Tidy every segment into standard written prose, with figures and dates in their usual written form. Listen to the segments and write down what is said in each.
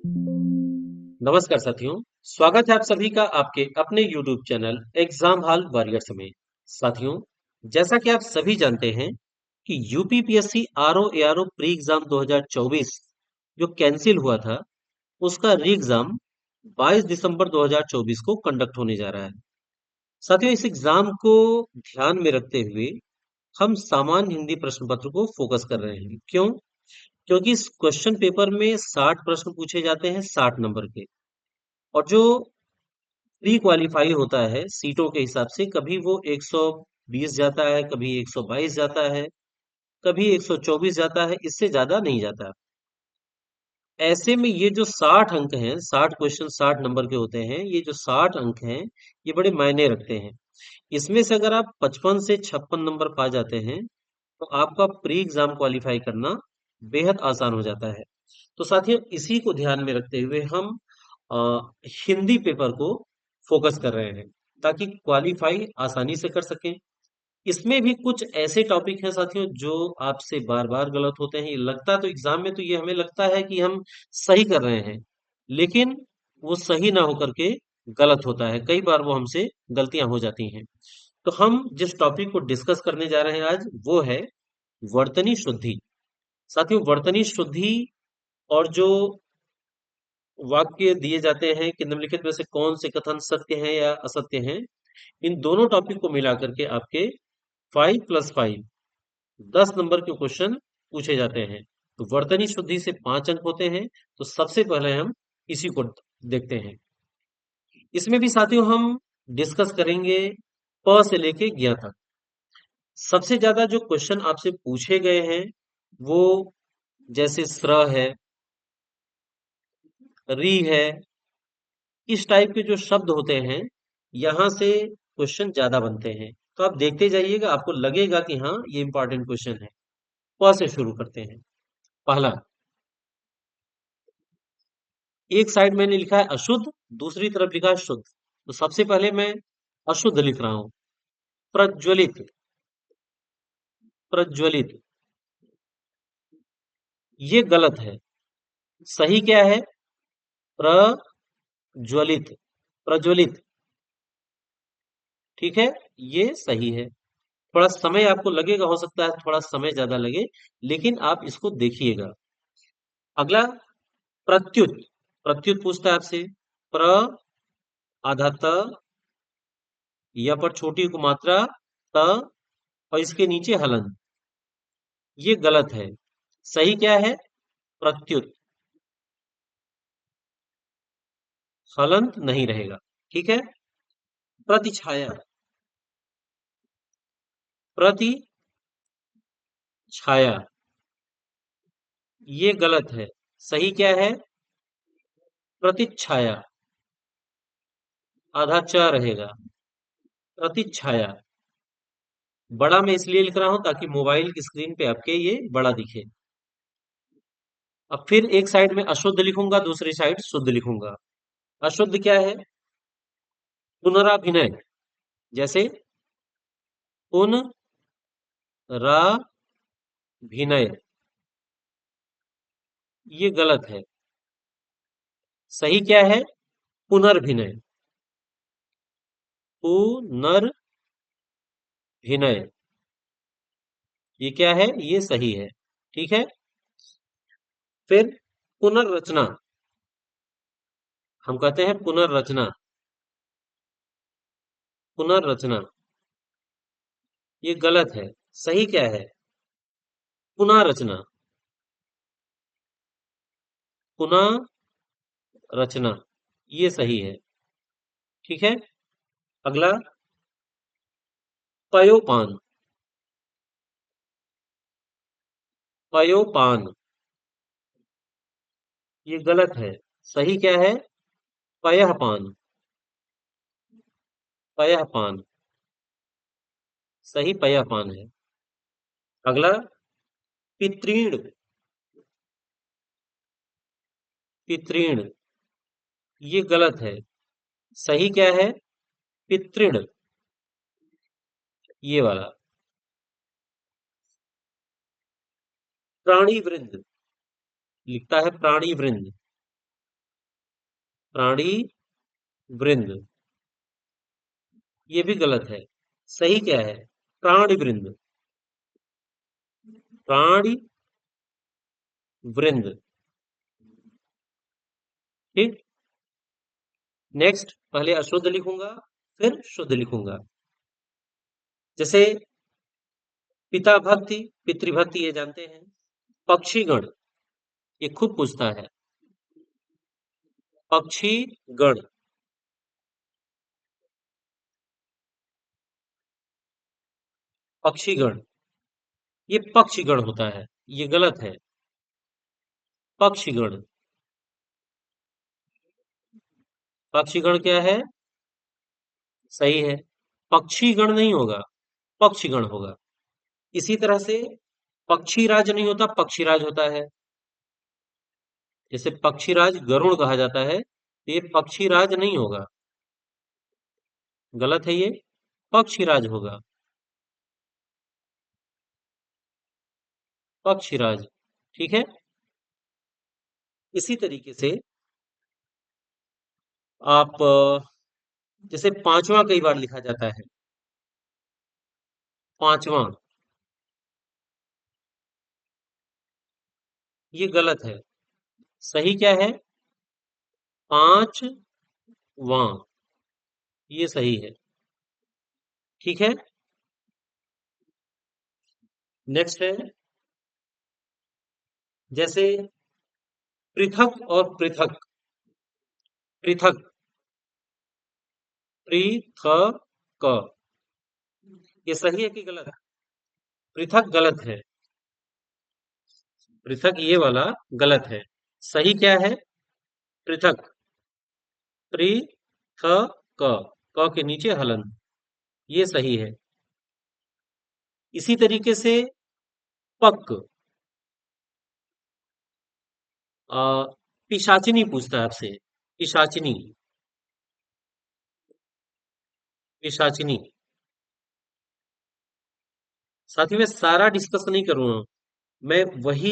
नमस्कार साथियों, स्वागत है आप सभी का आपके अपने YouTube channel exam hall warriors में। साथियों, जैसा कि आप सभी जानते हैं कि UPPSC RO ARO pre exam 2024 जो कैंसिल हुआ था, उसका री एग्जाम 22 दिसंबर 2024 को कंडक्ट होने जा रहा है। साथियों, इस एग्जाम को ध्यान में रखते हुए हम सामान्य हिंदी प्रश्न पत्र को फोकस कर रहे हैं। क्यों? क्योंकि इस क्वेश्चन पेपर में 60 प्रश्न पूछे जाते हैं 60 नंबर के। और जो प्री क्वालीफाई होता है सीटों के हिसाब से, कभी वो 120 जाता है, कभी 122 जाता है, कभी 124 जाता है, इससे ज्यादा नहीं जाता। ऐसे में ये जो 60 अंक हैं, 60 क्वेश्चन 60 नंबर के होते हैं, ये जो 60 अंक हैं, ये बड़े मायने रखते हैं। इसमें से अगर आप 55 से 56 नंबर पा जाते हैं, तो आपका प्री एग्जाम क्वालिफाई करना बेहद आसान हो जाता है। तो साथियों, इसी को ध्यान में रखते हुए हम अ, हिंदी पेपर को फोकस कर रहे हैं, ताकि क्वालिफाई आसानी से कर सकें। इसमें भी कुछ ऐसे टॉपिक हैं साथियों जो आपसे बार बार गलत होते हैं। ये लगता तो एग्जाम में तो ये हमें लगता है कि हम सही कर रहे हैं, लेकिन वो सही ना होकर के गलत होता है। कई बार वो हमसे गलतियां हो जाती हैं। तो हम जिस टॉपिक को डिस्कस करने जा रहे हैं आज, वो है वर्तनी शुद्धि। साथियों, वर्तनी शुद्धि और जो वाक्य दिए जाते हैं कि निम्नलिखित में से कौन से कथन सत्य हैं या असत्य हैं, इन दोनों टॉपिक को मिला करके आपके 5+5 10 नंबर के क्वेश्चन पूछे जाते हैं। तो वर्तनी शुद्धि से 5 अंक होते हैं। तो सबसे पहले हम इसी को देखते हैं। इसमें भी साथियों हम डिस्कस करेंगे प से लेके ज्ञ तक। सबसे ज्यादा जो क्वेश्चन आपसे पूछे गए हैं, वो जैसे स्र है, री है, इस टाइप के जो शब्द होते हैं, यहाँ से क्वेश्चन ज्यादा बनते हैं। तो आप देखते जाइएगा, आपको लगेगा कि हाँ, ये इंपॉर्टेंट क्वेश्चन है। प से शुरू करते हैं। पहला, एक साइड मैंने लिखा है अशुद्ध, दूसरी तरफ लिखा है शुद्ध। तो सबसे पहले मैं अशुद्ध लिख रहा हूं। प्रज्वलित। प्रज्वलित, ये गलत है। सही क्या है? प्रज्वलित। प्रज्वलित, ठीक है, ये सही है। थोड़ा समय आपको लगेगा, हो सकता है थोड़ा समय ज्यादा लगे, लेकिन आप इसको देखिएगा। अगला, प्रत्युत। प्रत्युत पूछता है आपसे। प्र आधा त, या पर छोटी को मात्रा त, और इसके नीचे हलन, ये गलत है। सही क्या है? प्रत्युत। हलंत नहीं रहेगा, ठीक है। प्रतिछाया। प्रतिछाया, ये गलत है। सही क्या है? प्रतिछाया, आधा च रहेगा। प्रतिछाया, बड़ा मैं इसलिए लिख रहा हूं ताकि मोबाइल की स्क्रीन पे आपके ये बड़ा दिखे। अब फिर एक साइड में अशुद्ध लिखूंगा, दूसरी साइड शुद्ध लिखूंगा। अशुद्ध क्या है? पुनराभिनय। जैसे पुनराभिनय, ये गलत है। सही क्या है? पुनर्भिनय। पुनर्भिनय, ये क्या है? ये सही है, ठीक है। फिर पुनर्रचना, हम कहते हैं पुनर्रचना। पुनर्रचना, ये गलत है। सही क्या है? पुनर्रचना। पुनः रचना, ये सही है, ठीक है। अगला, पयोपान। पयोपान, ये गलत है। सही क्या है? पयःपान। पयःपान, सही पयःपान है। अगला, पितृण। पितृण, ये गलत है। सही क्या है? पितृण, ये वाला। प्राणी वृंद, लिखता है प्राणी वृंद। प्राणी वृंद, ये भी गलत है। सही क्या है? प्राणी वृंद, प्राणी वृंद। ठीक। नेक्स्ट, पहले अशुद्ध लिखूंगा फिर शुद्ध लिखूंगा। जैसे पिता भक्ति, पितृभक्ति, ये जानते हैं। पक्षीगण, ये खुद पूछता है। पक्षीगण, पक्षीगण, ये पक्षीगण होता है, ये गलत है। पक्षीगण, पक्षीगण क्या है? सही है। पक्षीगण नहीं होगा, पक्षीगण होगा। इसी तरह से पक्षीराज नहीं होता, पक्षीराज होता है। जैसे पक्षीराज गरुड़ कहा जाता है, तो ये पक्षीराज नहीं होगा, गलत है ये। पक्षीराज होगा, पक्षीराज। ठीक है। इसी तरीके से आप जैसे पांचवा कई बार लिखा जाता है, पांचवा, ये गलत है। सही क्या है? पांचवा, ये सही है। ठीक है। नेक्स्ट है, जैसे पृथक और पृथक, पृथक, पृथक, ये सही है कि गलत? पृथक गलत है, पृथक ये वाला गलत है। सही क्या है? पृथक, पृथक, क के नीचे हलन, ये सही है। इसी तरीके से पक, आ, पिशाचिनी पूछता है आपसे। पिशाचिनी, पिशाचिनी। साथ ही मैं सारा डिस्कस नहीं करूंगा, मैं वही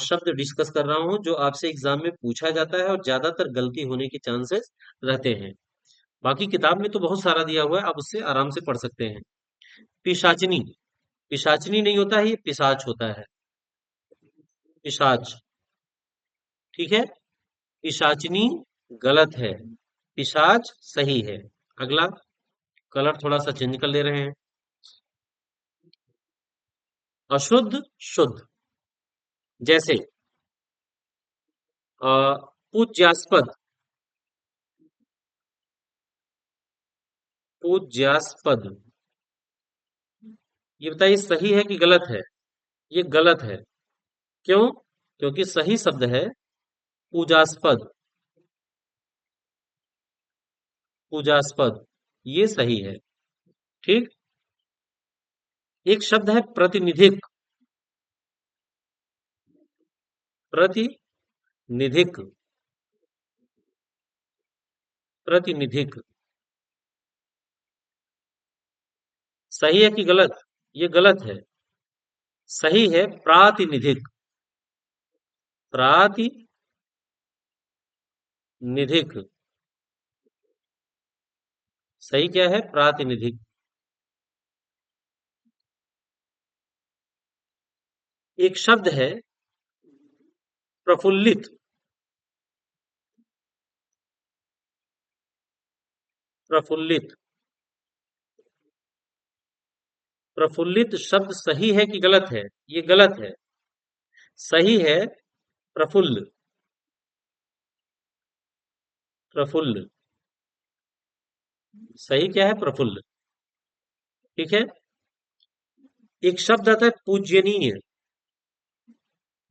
शब्द डिस्कस कर रहा हूँ जो आपसे एग्जाम में पूछा जाता है और ज्यादातर गलती होने के चांसेस रहते हैं। बाकी किताब में तो बहुत सारा दिया हुआ है, आप उससे आराम से पढ़ सकते हैं। पिशाचिनी, पिशाचिनी नहीं होता है, ये पिशाच होता है। पिशाच। ठीक है। पिशाचिनी गलत है, पिशाच सही है। अगला, कलर थोड़ा सा चेंज कर ले रहे हैं। अशुद्ध, शुद्ध। जैसे अ, पूज्यास्पद, पूज्यास्पद, ये बताइए सही है कि गलत है? ये गलत है। क्यों? क्योंकि सही शब्द है पूजास्पद, पूजास्पद, ये सही है। ठीक। एक शब्द है प्रतिनिधिक, प्रतिनिधिक, प्रतिनिधिक, सही है कि गलत? ये गलत है। सही है प्रातिनिधिक, प्रातिनिधिक। सही क्या है? प्रातिनिधिक। एक शब्द है प्रफुल्लित, प्रफुल्लित, प्रफुल्लित शब्द सही है कि गलत है? ये गलत है। सही है प्रफुल्ल, प्रफुल्ल। सही क्या है? प्रफुल्ल। ठीक है। एक शब्द आता है पूज्यनीय,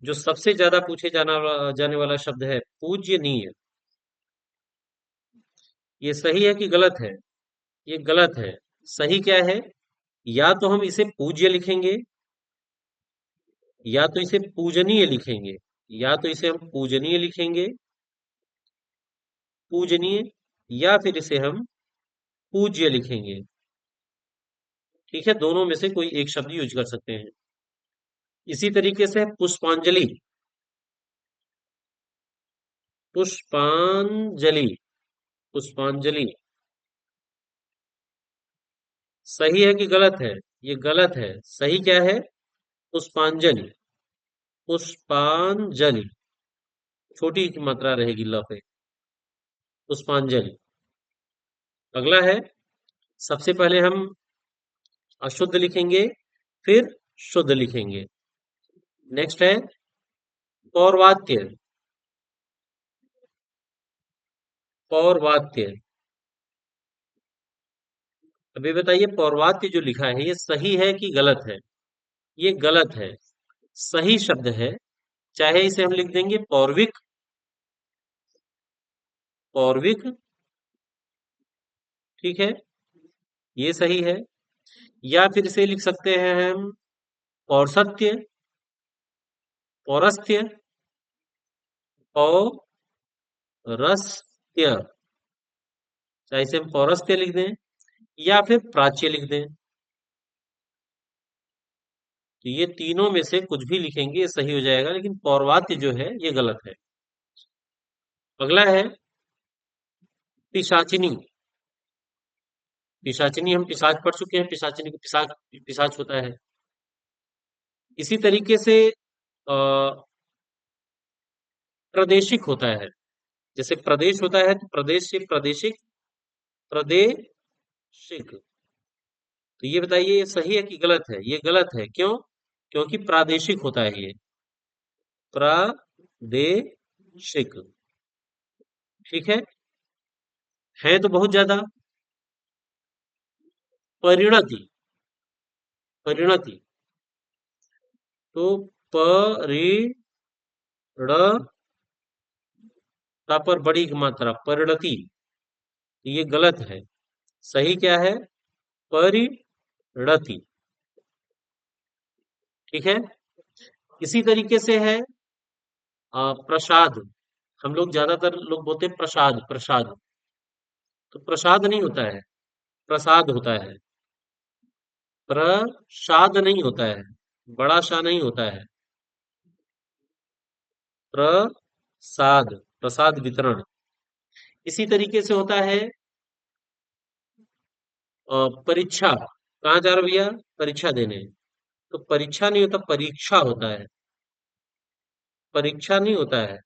जो सबसे ज्यादा पूछे जाने वाला शब्द है पूज्यनीय। ये सही है कि गलत है? ये गलत है। सही क्या है? या तो हम इसे पूज्य लिखेंगे, या तो इसे पूजनीय लिखेंगे, या तो इसे हम पूजनीय लिखेंगे, पूजनीय, या फिर इसे हम पूज्य लिखेंगे। ठीक है, दोनों में से कोई एक शब्द यूज कर सकते हैं। इसी तरीके से पुष्पांजलि, पुष्पांजलि। पुष्पांजलि सही है कि गलत है? ये गलत है। सही क्या है? पुष्पांजलि। पुष्पांजलि छोटी की मात्रा रहेगी ल पे। पुष्पांजलि। अगला है, सबसे पहले हम अशुद्ध लिखेंगे, फिर शुद्ध लिखेंगे। नेक्स्ट है पौर्वात्य। पौर्वात्य। अभी बताइए, पौर्वात्य जो लिखा है ये सही है कि गलत है? ये गलत है। सही शब्द है, चाहे इसे हम लिख देंगे पौर्विक। पौर्विक, ठीक है, ये सही है। या फिर इसे लिख सकते हैं हम पौरसत्य। पौरस्त्य। पौरस्त्य, चाहे इसे हम पौरस्त्य लिख दें या फिर प्राच्य लिख दें। तो ये तीनों में से कुछ भी लिखेंगे ये सही हो जाएगा, लेकिन पौर्वात्य जो है ये गलत है। अगला है पिशाचिनी। पिशाचिनी हम पिशाच पढ़ चुके हैं, पिशाचिनी को पिशाच, पिशाच होता है। इसी तरीके से प्रादेशिक होता है। जैसे प्रदेश होता है तो प्रदेश से प्रादेशिक। प्रादेशिक। तो ये बताइए ये सही है कि गलत है? ये गलत है। क्यों? क्योंकि प्रादेशिक होता है ये। प्रादेशिक, ठीक है तो बहुत ज्यादा। परिणति। परिणति। तो परिण, ता पर बड़ी मात्रा परिणति, ये गलत है। सही क्या है? परिणति, ठीक है। इसी तरीके से है प्रसाद। हम लोग ज्यादातर लोग बोलते हैं प्रसाद, प्रसाद। तो प्रसाद नहीं होता है, प्रसाद होता है। प्रसाद नहीं होता है, बड़ा शाह नहीं होता है। प्रसाद, प्रसाद वितरण। इसी तरीके से होता है परीक्षा। कहाँ जा रहे हो भैया? परीक्षा देने। तो परीक्षा नहीं होता, परीक्षा होता है। परीक्षा नहीं होता है,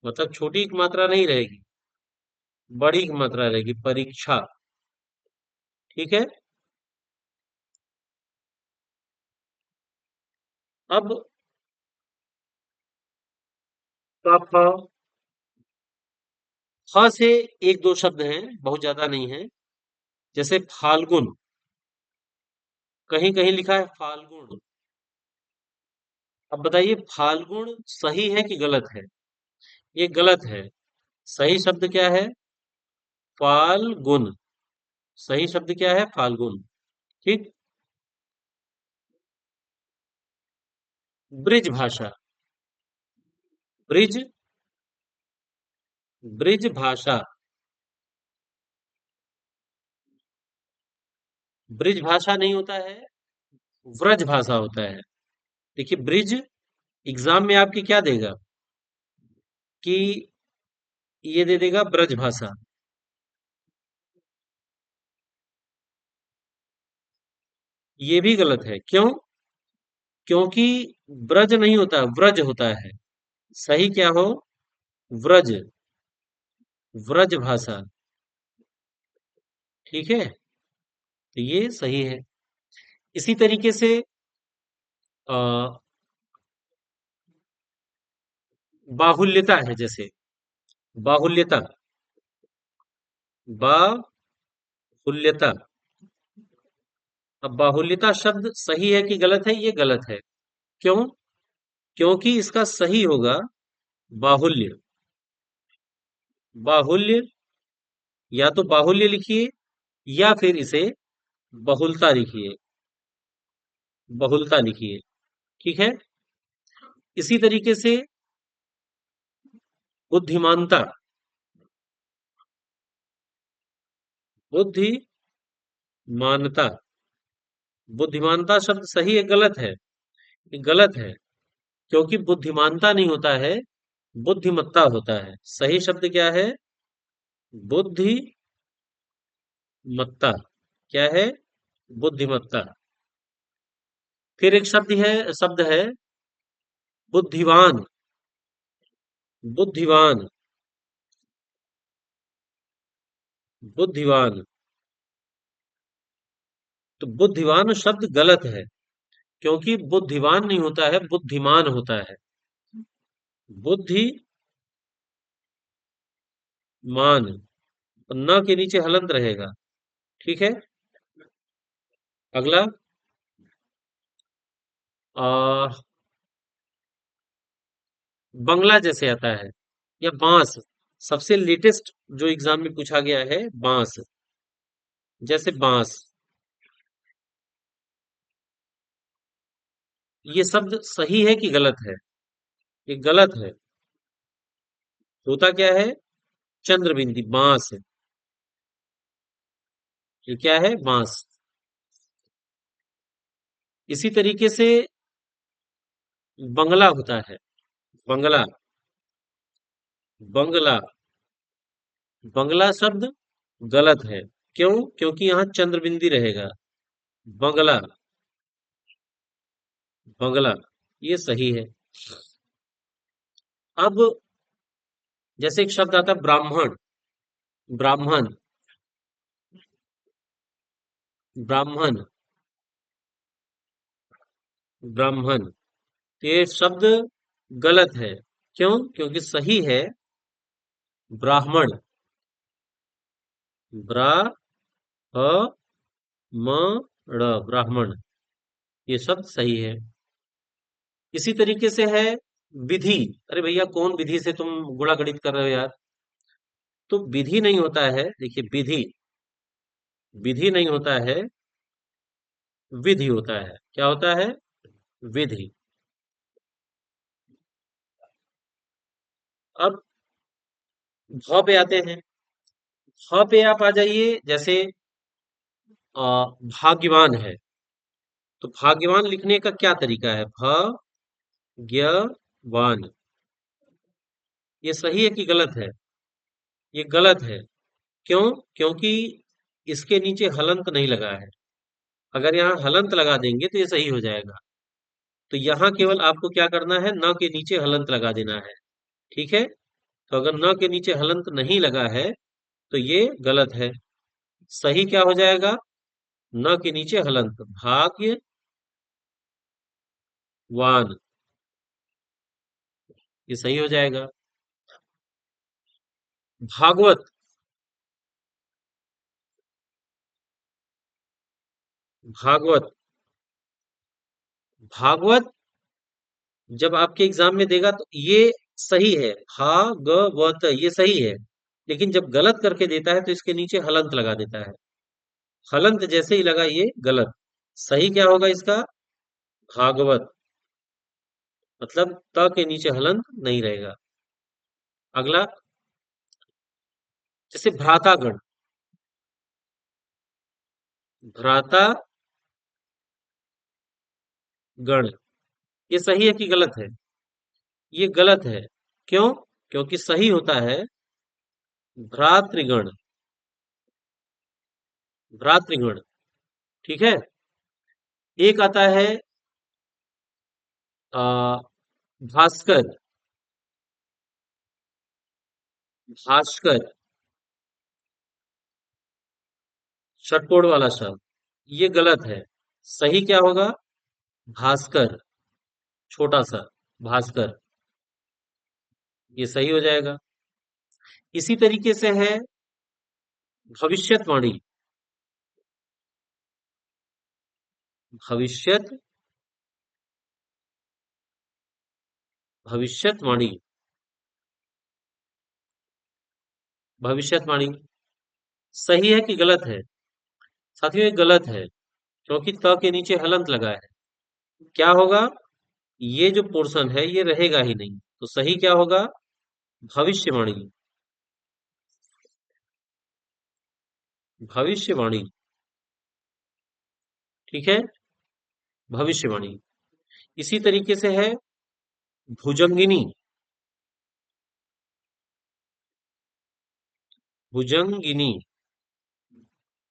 मतलब छोटी एक मात्रा नहीं रहेगी, बड़ी एक मात्रा रहेगी, परीक्षा, ठीक है। अब फ, फ से एक दो शब्द हैं, बहुत ज्यादा नहीं है। जैसे फाल्गुन, कहीं कहीं लिखा है फाल्गुन। अब बताइए फाल्गुन सही है कि गलत है? ये गलत है। सही शब्द क्या है? फाल्गुन। सही शब्द क्या है? फाल्गुन, ठीक। ब्रिज भाषा। ब्रिज, ब्रिज भाषा। ब्रिज भाषा नहीं होता है, व्रज भाषा होता है। देखिए ब्रिज एग्जाम में आपकी क्या देगा कि ये दे देगा ब्रज भाषा। ये भी गलत है। क्यों? क्योंकि ब्रज नहीं होता, व्रज होता है। सही क्या हो? व्रज, व्रज भाषा, ठीक है। तो ये सही है। इसी तरीके से आ, बाहुल्यता है, जैसे बाहुल्यता। बाहुल्यता। अब बाहुल्यता शब्द सही है कि गलत है? ये गलत है। क्यों? क्योंकि इसका सही होगा बाहुल्य। बाहुल्य, या तो बाहुल्य लिखिए या फिर इसे बहुलता लिखिए। बहुलता लिखिए, ठीक है। इसी तरीके से बुद्धिमानता। बुद्धिमानता। बुद्धिमानता शब्द सही है गलत है? ये गलत है। क्योंकि बुद्धिमानता नहीं होता है, बुद्धिमत्ता होता है। सही शब्द क्या है? बुद्धिमत्ता। क्या है? बुद्धिमत्ता। फिर एक शब्द है बुद्धिवान। बुद्धिवान। बुद्धिवान। तो बुद्धिवान शब्द गलत है, क्योंकि बुद्धिवान नहीं होता है, बुद्धिमान होता है। बुद्धिमान। न के नीचे हलंत रहेगा। ठीक है। अगला। आ, बंगला जैसे आता है, या बांस। सबसे लेटेस्ट जो एग्जाम में पूछा गया है, बांस। जैसे बांस। ये शब्द सही है कि गलत है? ये गलत है। होता क्या है? चंद्रबिंदी, बांस। ये क्या है? बांस। इसी तरीके से बंगला होता है। बंगला। बंगला। बंगला शब्द गलत है। क्यों? क्योंकि यहाँ चंद्रबिंदी रहेगा। बंगला। बंगला। ये सही है। अब जैसे एक शब्द आता है ब्राह्मण। ब्राह्मण। ब्राह्मण। ब्राह्मण। तो ये शब्द गलत है। क्यों? क्योंकि सही है ब्राह्मण। ब्रा ह म ण, ब्राह्मण। ये शब्द सही है। इसी तरीके से है विधि। अरे भैया, कौन विधि से तुम गुणा गणित कर रहे हो यार? तो विधि नहीं होता है, देखिए, विधि। विधि नहीं होता है, विधि होता है। क्या होता है? विधि। अब भ पे आते हैं। भ पे आप आ जाइए। जैसे भाग्यवान है, तो भाग्यवान लिखने का क्या तरीका है? भाग्यवान। ये सही है कि गलत है? ये गलत है। क्यों? क्योंकि इसके नीचे हलंत नहीं लगा है। अगर यहाँ हलंत लगा देंगे तो ये सही हो जाएगा। तो यहाँ केवल आपको क्या करना है? न के नीचे हलंत लगा देना है। ठीक है। तो अगर न के नीचे हलंत नहीं लगा है तो ये गलत है। सही क्या हो जाएगा? न के नीचे हलंत, भाग्यवान। ये सही हो जाएगा। भागवत। भागवत। भागवत जब आपके एग्जाम में देगा तो ये सही है। भागवत, ये सही है। लेकिन जब गलत करके देता है तो इसके नीचे हलंत लगा देता है। हलंत जैसे ही लगा, ये गलत। सही क्या होगा इसका? भागवत। मतलब त के नीचे हलंत नहीं रहेगा। अगला। जैसे भ्रातागण। भ्राता गण। ये सही है कि गलत है? ये गलत है। क्यों? क्योंकि सही होता है भ्रातृगण। भ्रातृगण। ठीक है। एक आता है आ, भास्कर। भास्कर। षटकोण वाला शब्द। ये गलत है। सही क्या होगा? भास्कर। छोटा सा। भास्कर। ये सही हो जाएगा। इसी तरीके से है भविष्यवाणी। भविष्यत। भविष्यवाणी। भविष्यवाणी सही है कि गलत है? साथियों, ये गलत है, क्योंकि त के नीचे हलंत लगा है। क्या होगा? ये जो पोर्शन है ये रहेगा ही नहीं। तो सही क्या होगा? भविष्यवाणी। भविष्यवाणी। ठीक है। भविष्यवाणी। इसी तरीके से है भुजंगिनी। भुजंगिनी।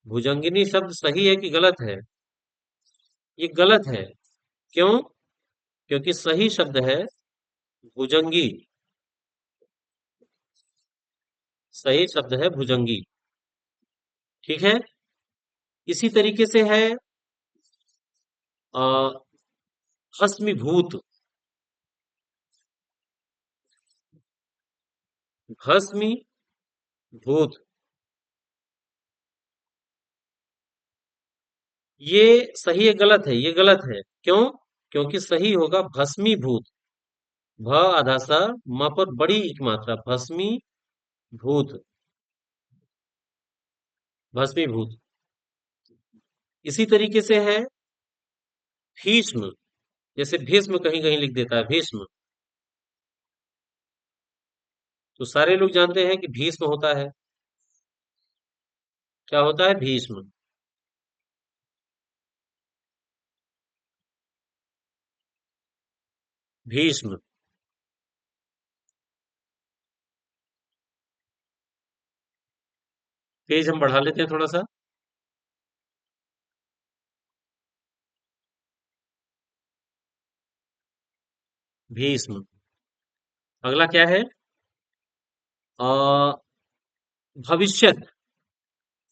भुजंगिनी शब्द सही है कि गलत है? ये गलत है। क्यों? क्योंकि सही शब्द है भुजंगी। सही शब्द है भुजंगी। ठीक है। इसी तरीके से है अ, भस्मीभूत। भस्मीभूत। ये सही है गलत है? ये गलत है। क्यों? क्योंकि सही होगा भस्मीभूत। भ आधा सा, म पर बड़ी एक मात्रा, भस्मीभूत। भस्मीभूत। इसी तरीके से है भीष्म। जैसे भीष्म कहीं कहीं लिख देता है भीष्म, तो सारे लोग जानते हैं कि भीष्म होता है। क्या होता है? भीष्म। भीष्म। पेज हम बढ़ा लेते हैं थोड़ा सा। भीष्म। अगला क्या है? अ, भविष्यत।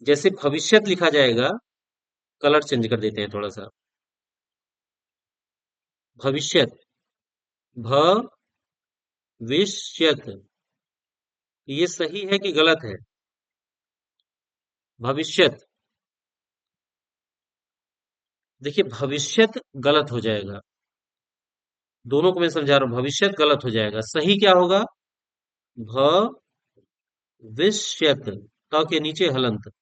जैसे भविष्यत लिखा जाएगा, कलर चेंज कर देते हैं थोड़ा सा। भविष्यत। भविष्यत। ये सही है कि गलत है? भविष्यत। देखिए भविष्यत गलत हो जाएगा। दोनों को मैं समझा रहा हूं, भविष्यत गलत हो जाएगा। सही क्या होगा? भविष्यत। त के नीचे हलंत।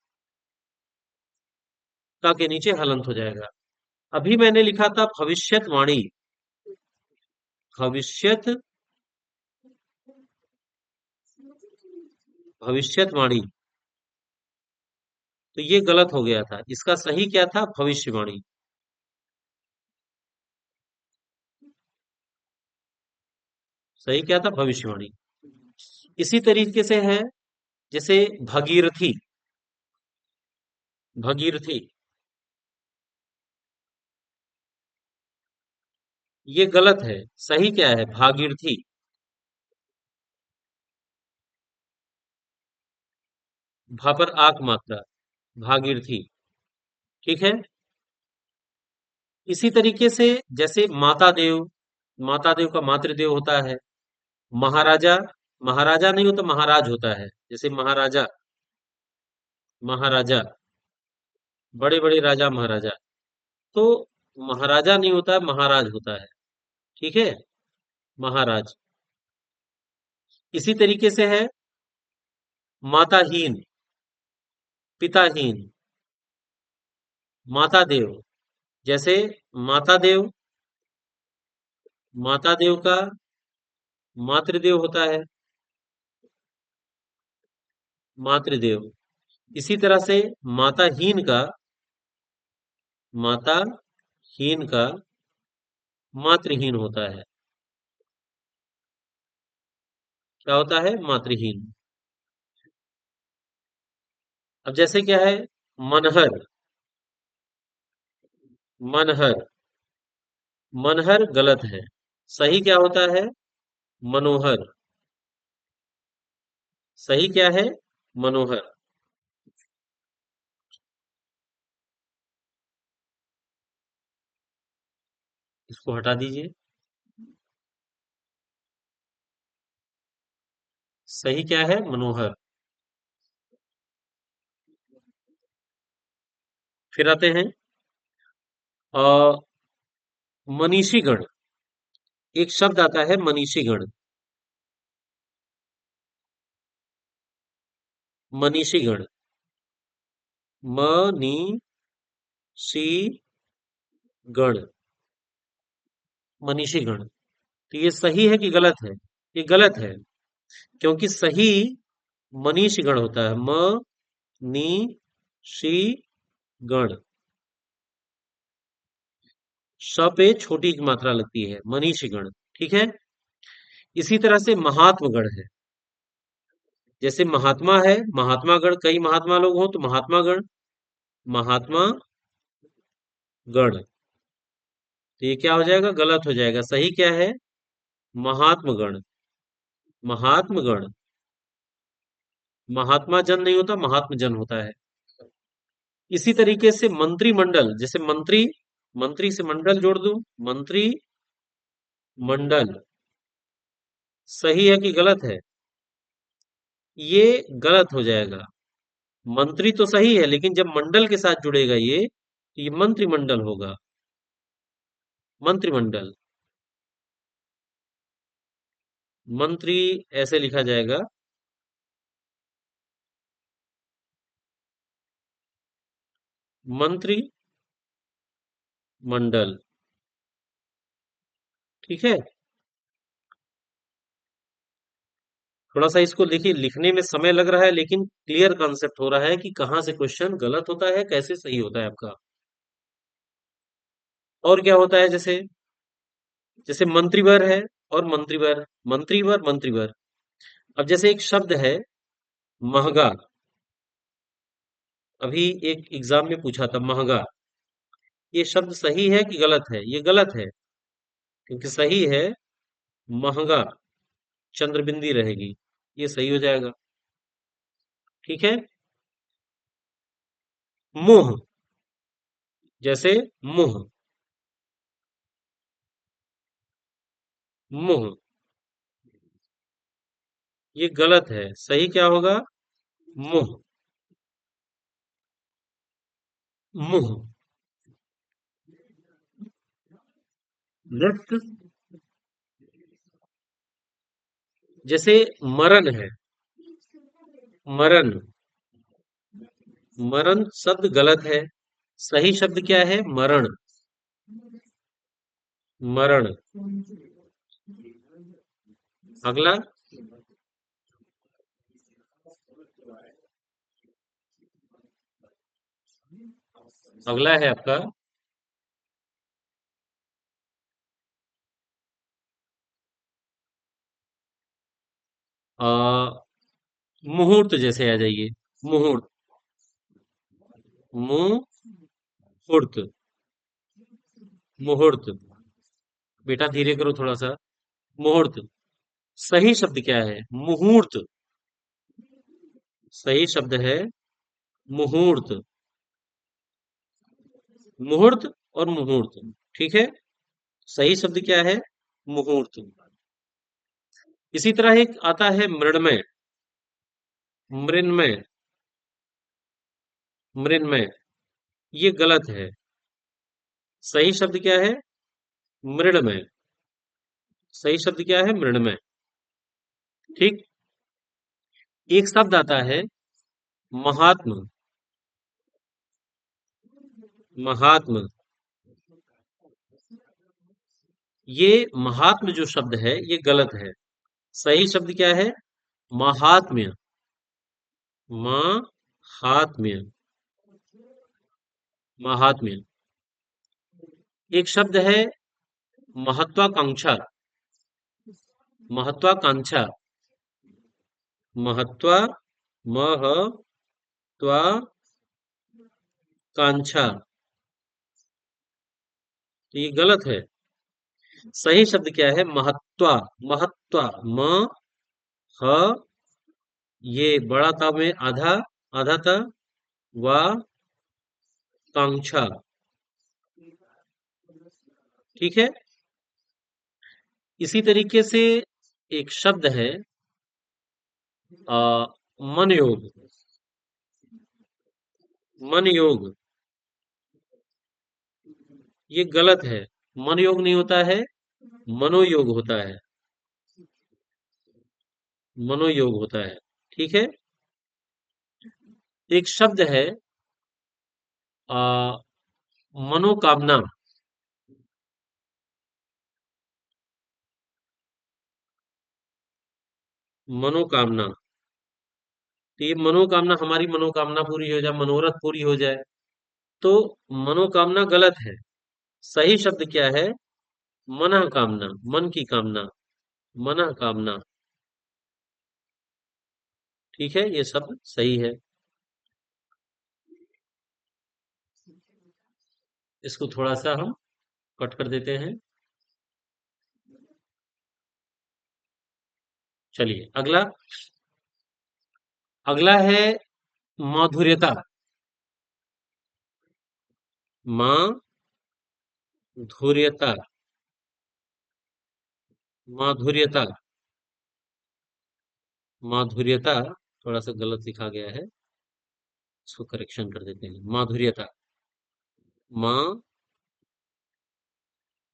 त के नीचे हलंत हो जाएगा। अभी मैंने लिखा था भविष्यवाणी। भविष्यत। भविष्यवाणी। तो ये गलत हो गया था। इसका सही क्या था? भविष्यवाणी। सही क्या था? भविष्यवाणी। इसी तरीके से है, जैसे भगीरथी। भगीरथी। ये गलत है। सही क्या है? भागीरथी। भा पर आक मात्रा। भागीरथी। ठीक है। इसी तरीके से जैसे माता देव। माता देव का मातृदेव होता है। महाराजा। महाराजा नहीं होता, महाराज होता है। जैसे महाराजा। महाराजा। बड़े बड़े राजा महाराजा। तो महाराजा नहीं होता है, महाराज होता है। ठीक है। महाराज। इसी तरीके से है माताहीन। पिताहीन। माता देव। जैसे माता देव। माता देव का मातृदेव होता है मातृदेव। इसी तरह से माताहीन का। माताहीन का मातृहीन होता है। क्या होता है? मातृहीन। अब जैसे क्या है? मनहर। मनहर। मनहर गलत है। सही क्या होता है? मनोहर। सही क्या है? मनोहर। इसको हटा दीजिए। सही क्या है? मनोहर। फिर आते हैं मनीषीगण। एक शब्द आता है मनीषीगण। मनीषीगण। मनीषीगण। मनीषीगण। तो ये सही है कि गलत है? ये गलत है। क्योंकि सही मनीषीगण होता है। म नी शी गण। श पे छोटी की मात्रा लगती है, मनीषीगण। ठीक है। इसी तरह से महात्मगण है। जैसे महात्मा है, महात्मा गण, कई महात्मा लोग हो तो महात्मा गण, महात्मा गण। तो ये क्या हो जाएगा? गलत हो जाएगा। सही क्या है? महात्म गण, महात्म गण। महात्मा जन नहीं होता, महात्म जन होता है। इसी तरीके से मंत्रिमंडल, जैसे मंत्री, मंत्री से मंडल जोड़ दूं, मंत्री मंडल। सही है कि गलत है? ये गलत हो जाएगा। मंत्री तो सही है, लेकिन जब मंडल के साथ जुड़ेगा ये, तो ये मंत्रिमंडल होगा। मंत्रिमंडल, मंत्री ऐसे लिखा जाएगा। मंत्री मंडल। ठीक है। थोड़ा सा इसको देखिए, लिखने में समय लग रहा है, लेकिन क्लियर कॉन्सेप्ट हो रहा है कि कहाँ से क्वेश्चन गलत होता है, कैसे सही होता है आपका। और क्या होता है? जैसे जैसे मंत्रीवर है और मंत्रीवर, मंत्रीवर मंत्रीवर। अब जैसे एक शब्द है महंगा, अभी एक एग्जाम में पूछा था महंगा, ये शब्द सही है कि गलत है? ये गलत है, क्योंकि सही है महंगा, चंद्रबिंदी रहेगी, ये सही हो जाएगा। ठीक है। मुंह, जैसे मुंह, मुंह, ये गलत है। सही क्या होगा? मुंह, मुंह। नेक्स्ट, जैसे मरण है, मरण, मरण शब्द गलत है। सही शब्द क्या है? मरण, मरण। अगला, अगला है आपका आ, मुहूर्त। जैसे आ जाइए, मुहूर्त, मुहूर्त, मुहूर्त। बेटा धीरे करो थोड़ा सा। मुहूर्त। सही शब्द क्या है? मुहूर्त। सही शब्द है मुहूर्त, मुहूर्त और मुहूर्त। ठीक है। सही शब्द क्या है? मुहूर्त। इसी तरह एक आता है मृण्मय, मृण्मय, मृण्मय। ये गलत है। सही शब्द क्या है? मृण्मय। सही शब्द क्या है? मृण्मय। ठीक। एक शब्द आता है महात्म, महात्म। ये महात्म जो शब्द है ये गलत है। सही शब्द क्या है? महात्म्य, महात्म्य, महात्म्य। एक शब्द है महत्वाकांक्षा, महत्वाकांक्षा, महत्वा, महत्वाकांक्षा। तो ये गलत है। सही शब्द क्या है? महत्वा, महत्वा, म, ह, ये बड़ा ता में आधा, आधा ता, वा, कांक्षा। ठीक है। इसी तरीके से एक शब्द है आ, मन योग, मन योग। ये गलत है। मन योग नहीं होता है, मनोयोग होता है, मनोयोग होता है। ठीक है। एक शब्द है आ, मनोकामना, मनोकामना। तो ये मनोकामना, हमारी मनोकामना पूरी हो जाए, मनोरथ पूरी हो जाए, तो मनोकामना गलत है। सही शब्द क्या है? मनः कामना, मन की कामना, मनः कामना। ठीक है, ये शब्द सही है। इसको थोड़ा सा हम कट कर देते हैं। चलिए अगला। अगला है माधुर्यता। माधुर्यता। माधुर्यता। माधुर्यता थोड़ा सा गलत लिखा गया है, इसको करेक्शन कर देते हैं। माधुर्यता।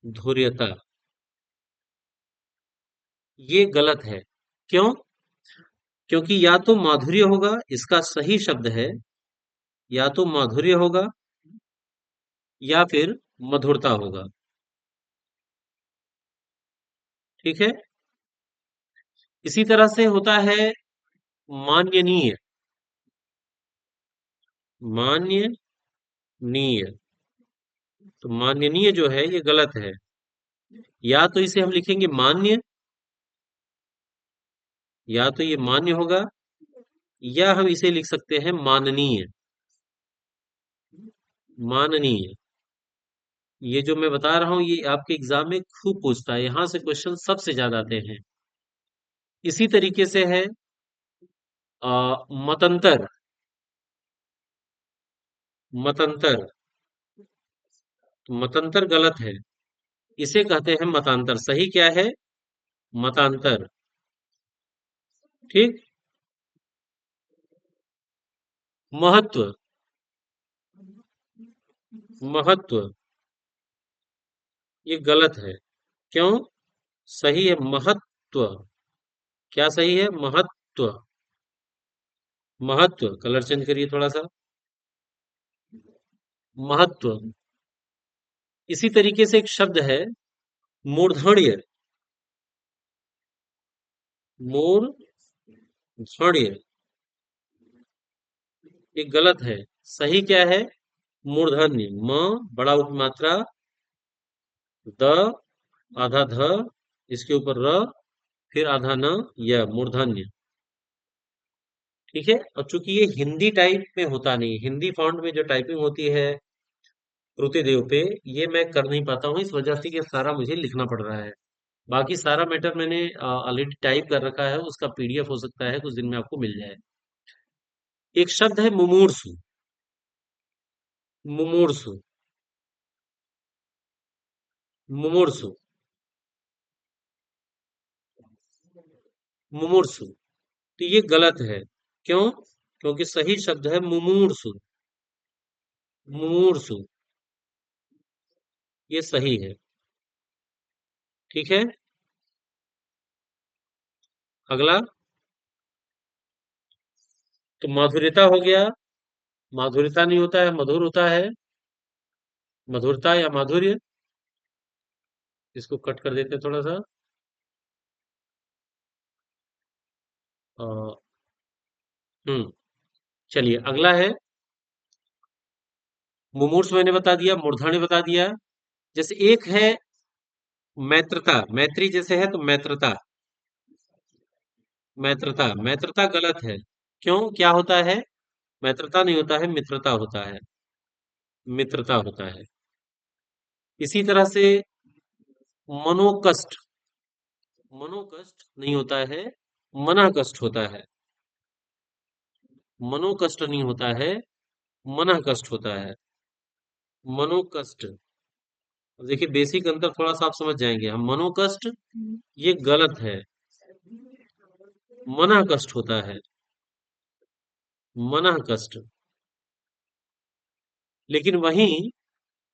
माधुर्यता। ये गलत है। क्यों? क्योंकि या तो माधुर्य होगा, इसका सही शब्द है, या तो माधुर्य होगा या फिर मधुरता होगा। ठीक है। इसी तरह से होता है मान्यनीय। मान्यनीय। तो माननीय जो है ये गलत है। या तो इसे हम लिखेंगे मान्य, या तो ये मान्य होगा, या हम इसे लिख सकते हैं माननीय। माननीय। ये जो मैं बता रहा हूं ये आपके एग्जाम में खूब पूछता है, यहां से क्वेश्चन सबसे ज्यादा आते हैं। इसी तरीके से है मतंतर। मतंतर। तो मतंतर गलत है, इसे कहते हैं मतांतर। सही क्या है? मतांतर। ठीक। महत्व। महत्व। ये गलत है। क्यों? सही है महत्व। क्या सही है? महत्व। महत्व। कलर चेंज करिए थोड़ा सा। महत्व। इसी तरीके से एक शब्द है मूर्धन्य। मूर्धन्य। ये गलत है। सही क्या है? मूर्धन्य। म बड़ा उपमात्रा, द आधा ध, इसके ऊपर र, फिर आधा न, य, मूर्धन्य। ठीक है। और चूंकि ये हिंदी टाइप में होता नहीं, हिंदी फॉन्ट में जो टाइपिंग होती है श्रुतिदेव पे, ये मैं कर नहीं पाता हूँ, इस वजह से ये सारा मुझे लिखना पड़ रहा है। बाकी सारा मैटर मैंने ऑलरेडी टाइप कर रखा है, उसका पीडीएफ हो सकता है कुछ दिन में आपको मिल जाए। एक शब्द है मुमूर्षु। मुमूर्षु। मुमूर्षु। मुमूर्षु। तो ये गलत है। क्यों? क्योंकि सही शब्द है मुमूर्षु। मुमूर्षु। ये सही है। ठीक है। अगला। तो माधुर्यता हो गया। माधुर्यता नहीं होता है, मधुर होता है। मधुरता या माधुर्य। इसको कट कर देते हैं थोड़ा सा। अ, चलिए अगला है। मुमूर्षु मैंने बता दिया, मूर्धन्य बता दिया। जैसे एक है मैत्रता। मैत्री जैसे है तो मैत्रता। मैत्रता। मैत्रता गलत है। क्यों? क्या होता है? मैत्रता नहीं होता है, मित्रता होता है। मित्रता होता है। इसी तरह से मनोकष्ट। मनोकष्ट नहीं होता है, मना कष्ट होता है। मनोकष्ट नहीं होता है, मना कष्ट होता है। मनोकष्ट। अब देखिए बेसिक अंतर थोड़ा सा आप समझ जाएंगे। हम मनोकष्ट ये गलत है, मना कष्ट होता है। मना कष्ट। लेकिन वहीं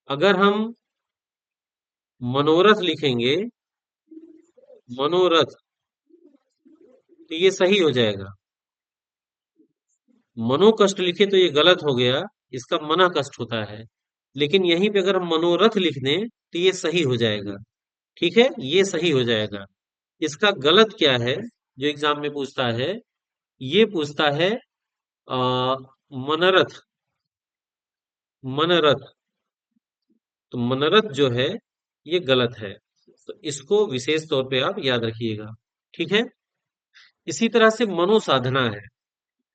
अगर हम मनोरथ लिखेंगे, मनोरथ, तो ये सही हो जाएगा। मनोकष्ट लिखे तो ये गलत हो गया, इसका मना कष्ट होता है। लेकिन यहीं पे अगर हम मनोरथ लिख दें तो ये सही हो जाएगा। ठीक है, ये सही हो जाएगा। इसका गलत क्या है जो एग्जाम में पूछता है? ये पूछता है आ, मनरथ। मनरथ। तो मनरथ जो है ये गलत है। तो इसको विशेष तौर पे आप याद रखिएगा। ठीक है। इसी तरह से मनोसाधना है।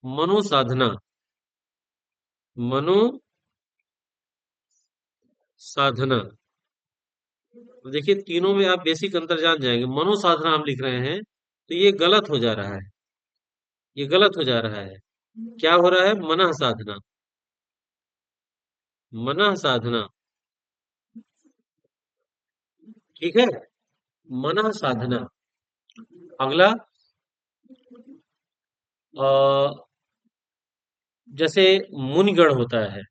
मनोसाधना, मनो साधना। देखिए तीनों में आप बेसिक अंतर जान जाएंगे। मनोसाधना हम लिख रहे हैं तो ये गलत हो जा रहा है, ये गलत हो जा रहा है। क्या हो रहा है? मनः साधना, मनः साधना। ठीक है, मनः साधना। अगला, अ, जैसे मुनिगण होता है,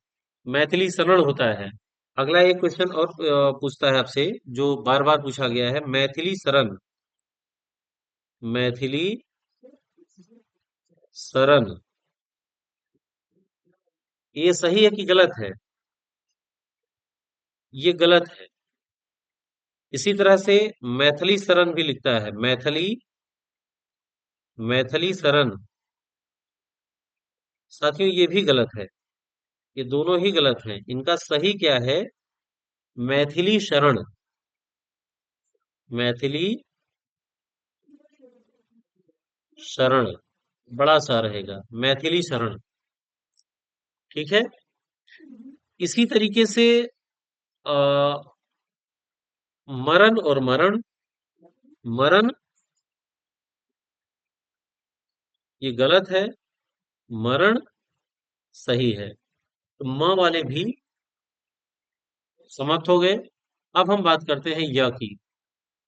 मैथिली शरण होता है। अगला एक क्वेश्चन और पूछता है आपसे, जो बार बार पूछा गया है, मैथिली शरण, मैथिली शरण, ये सही है कि गलत है? ये गलत है। इसी तरह से मैथिली शरण भी लिखता है, मैथिली, मैथिली शरण। साथियों ये भी गलत है, ये दोनों ही गलत हैं। इनका सही क्या है? मैथिली शरण, मैथिली शरण, बड़ा सा रहेगा, मैथिली शरण। ठीक है। इसी तरीके से अ, मरण और मरण, मरण ये गलत है, मरण सही है। तो म वाले भी समाप्त हो गए। अब हम बात करते हैं य की।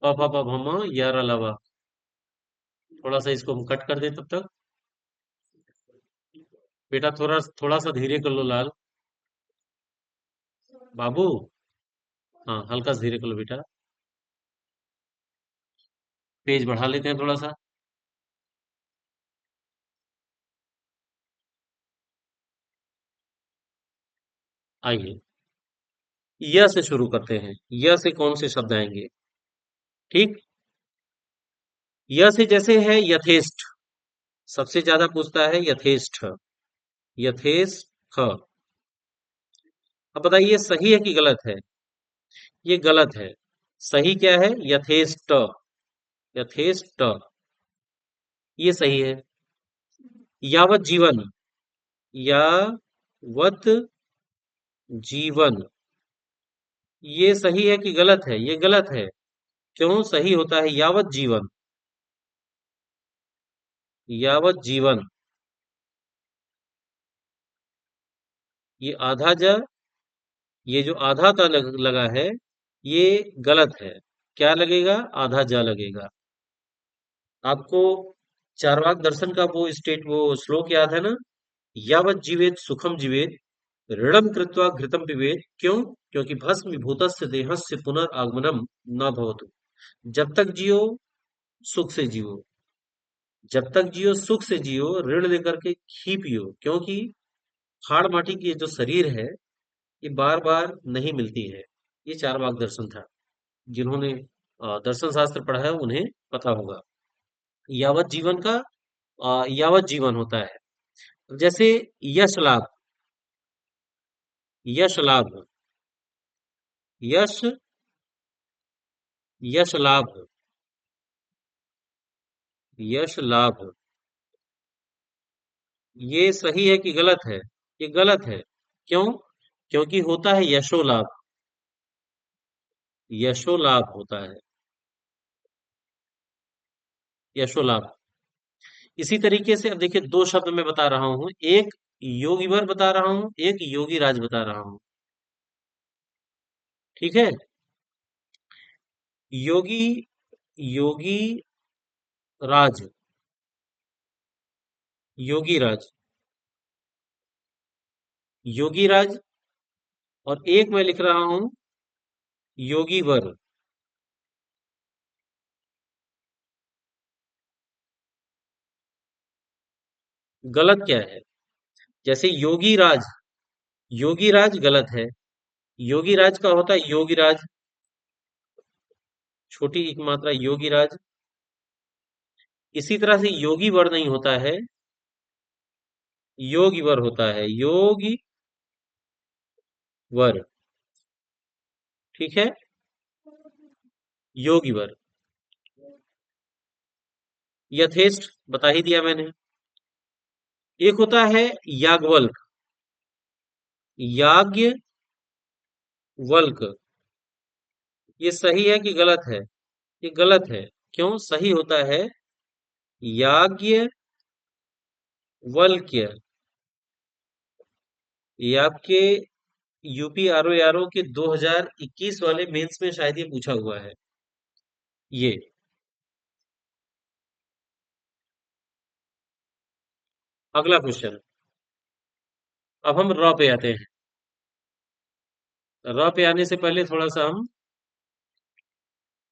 प फ प भ म य र ल व। थोड़ा सा इसको हम कट कर दें तब तक। बेटा थोड़ा थोड़ा सा धीरे कर लो लाल बाबू। हाँ हल्का सा धीरे कर लो बेटा। पेज बढ़ा लेते हैं थोड़ा सा। आइए, य से शुरू करते हैं। य से कौन से शब्द आएंगे? ठीक। य से जैसे है यथेष्ट, सबसे ज्यादा पूछता है यथेष्ट, यथेष्ट। अब बताइए सही है कि गलत है? ये गलत है। सही क्या है? यथेष्ट, यथेष्ट, ये सही है। यावत जीवन, यावत जीवन, ये सही है कि गलत है? ये गलत है। क्यों? सही होता है यावत जीवन, यावत जीवन। ये आधा ज, ये जो आधा ता लगा है, ये गलत है। क्या लगेगा? आधा जा लगेगा। आपको चार्वाक दर्शन का वो स्टेट, वो श्लोक याद है ना? यावत जीवेत सुखम जीवेत, ऋणम कृत्वा घृतम पिबेत। क्यों? क्योंकि भस्म विभूतस्य देहस्य पुनर्आगमनम न भवतु। जब तक जियो सुख से जियो, जब तक जियो सुख से जियो, ऋण लेकर के ही पियो। क्योंकि हाड़ माटी की ये जो शरीर है, ये बार बार नहीं मिलती है। ये चार्वाक दर्शन था। जिन्होंने दर्शन शास्त्र पढ़ा है उन्हें पता होगा। यावत जीवन का यावत जीवन होता है। जैसे यश लाभ, यश लाभ, यश, यश लाभ, यश लाभ, ये सही है कि गलत है? ये गलत है। क्यों? क्योंकि होता है यशो लाभ, यशो लाभ होता है, यशो लाभ। इसी तरीके से अब देखिए दो शब्द मैं बता रहा हूं, एक योगीवर बता रहा हूं, एक योगी राज बता रहा हूं। ठीक है। योगी, योगी राज, योगी राज, योगी राज। और एक मैं लिख रहा हूं योगी वर। गलत क्या है? जैसे योगी राज, योगी राज गलत है। योगी राज का होता है योगी राज, छोटी एक मात्रा योगी राज। इसी तरह से योगी वर नहीं होता है, योगी वर होता है, योगी वर। ठीक है, योगी वर। यथेष्ट बता ही दिया मैंने। एक होता है याज्ञवल्क। याज्ञवल्क। ये सही है कि गलत है? ये गलत है। क्यों? सही होता है याज्ञवल्क्य। ये आपके यूपी आरओ के 2021 वाले मेंस में शायद ये पूछा हुआ है। ये अगला क्वेश्चन। अब हम र पे आते हैं। र पे आने से पहले थोड़ा सा हम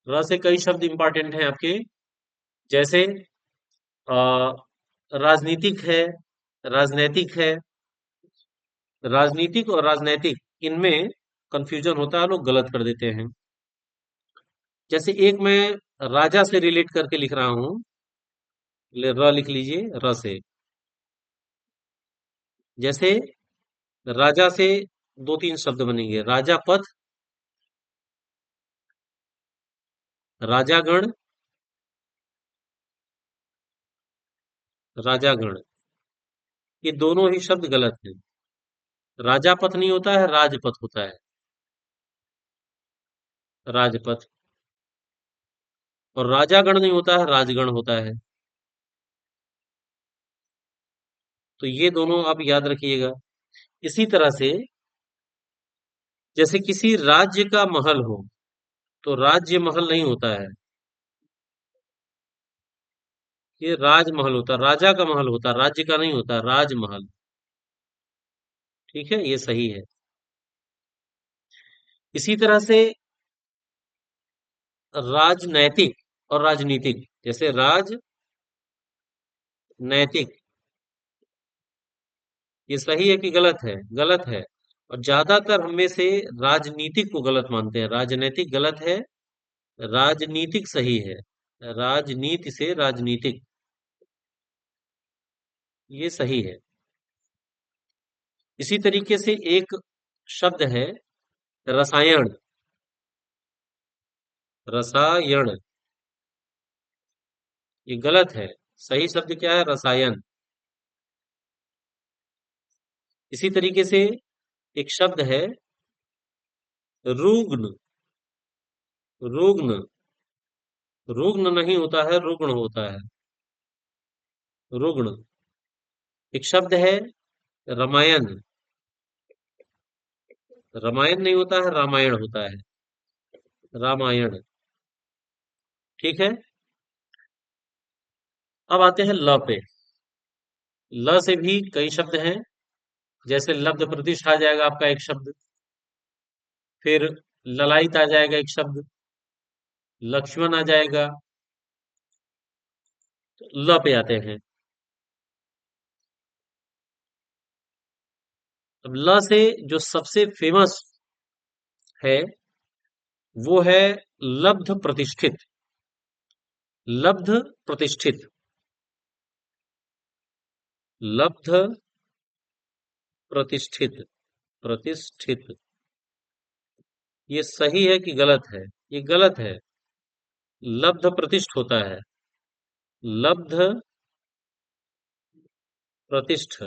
र से कई शब्द इंपॉर्टेंट हैं आपके। जैसे अ, राजनीतिक है, राजनैतिक है। राजनीतिक और राजनैतिक, इनमें कंफ्यूजन होता है, लोग गलत कर देते हैं। जैसे एक मैं राजा से रिलेट करके लिख रहा हूं। र लिख लीजिए, र से। जैसे राजा से दो तीन शब्द बनेंगे। राजा पथ, राजागण, राजागण। ये दोनों ही शब्द गलत हैं। राजापथ नहीं होता है, राजपथ होता है। राजपथ। और राजागण नहीं होता है, राजगण होता है। तो ये दोनों आप याद रखिएगा। इसी तरह से, जैसे किसी राज्य का महल हो, तो राज्य महल नहीं होता है। ये राजमहल होता है। राजा का महल होता है, राज्य का नहीं होता, राजमहल। ठीक है, ये सही है। इसी तरह से राजनैतिक और राजनीतिक। जैसे राजनैतिक, ये सही है कि गलत है? गलत है। और ज्यादातर हम में से राजनीतिक को गलत मानते हैं। राजनैतिक गलत है, राजनीतिक सही है। राजनीति से राजनीतिक, ये सही है। इसी तरीके से एक शब्द है रसायन। रसायन, ये गलत है। सही शब्द क्या है? रसायन। इसी तरीके से एक शब्द है रुग्ण। रुग्ण। रुग्ण नहीं होता है, रुग्ण होता है। रुग्ण। एक शब्द है रामायण। रामायण नहीं होता है, रामायण होता है। रामायण। ठीक है। अब आते हैं ल पे। ल से भी कई शब्द हैं। जैसे लब्ध प्रतिष्ठ आ जाएगा आपका एक शब्द। फिर ललायत आ जाएगा एक शब्द। लक्ष्मण आ जाएगा। तो ल पे आते हैं। अब ल से जो सबसे फेमस है, वो है लब्ध प्रतिष्ठित। लब्ध प्रतिष्ठित। लब्ध प्रतिष्ठित। प्रतिष्ठित। ये सही है कि गलत है? ये गलत है। लब्ध प्रतिष्ठ होता है। लब्ध प्रतिष्ठ।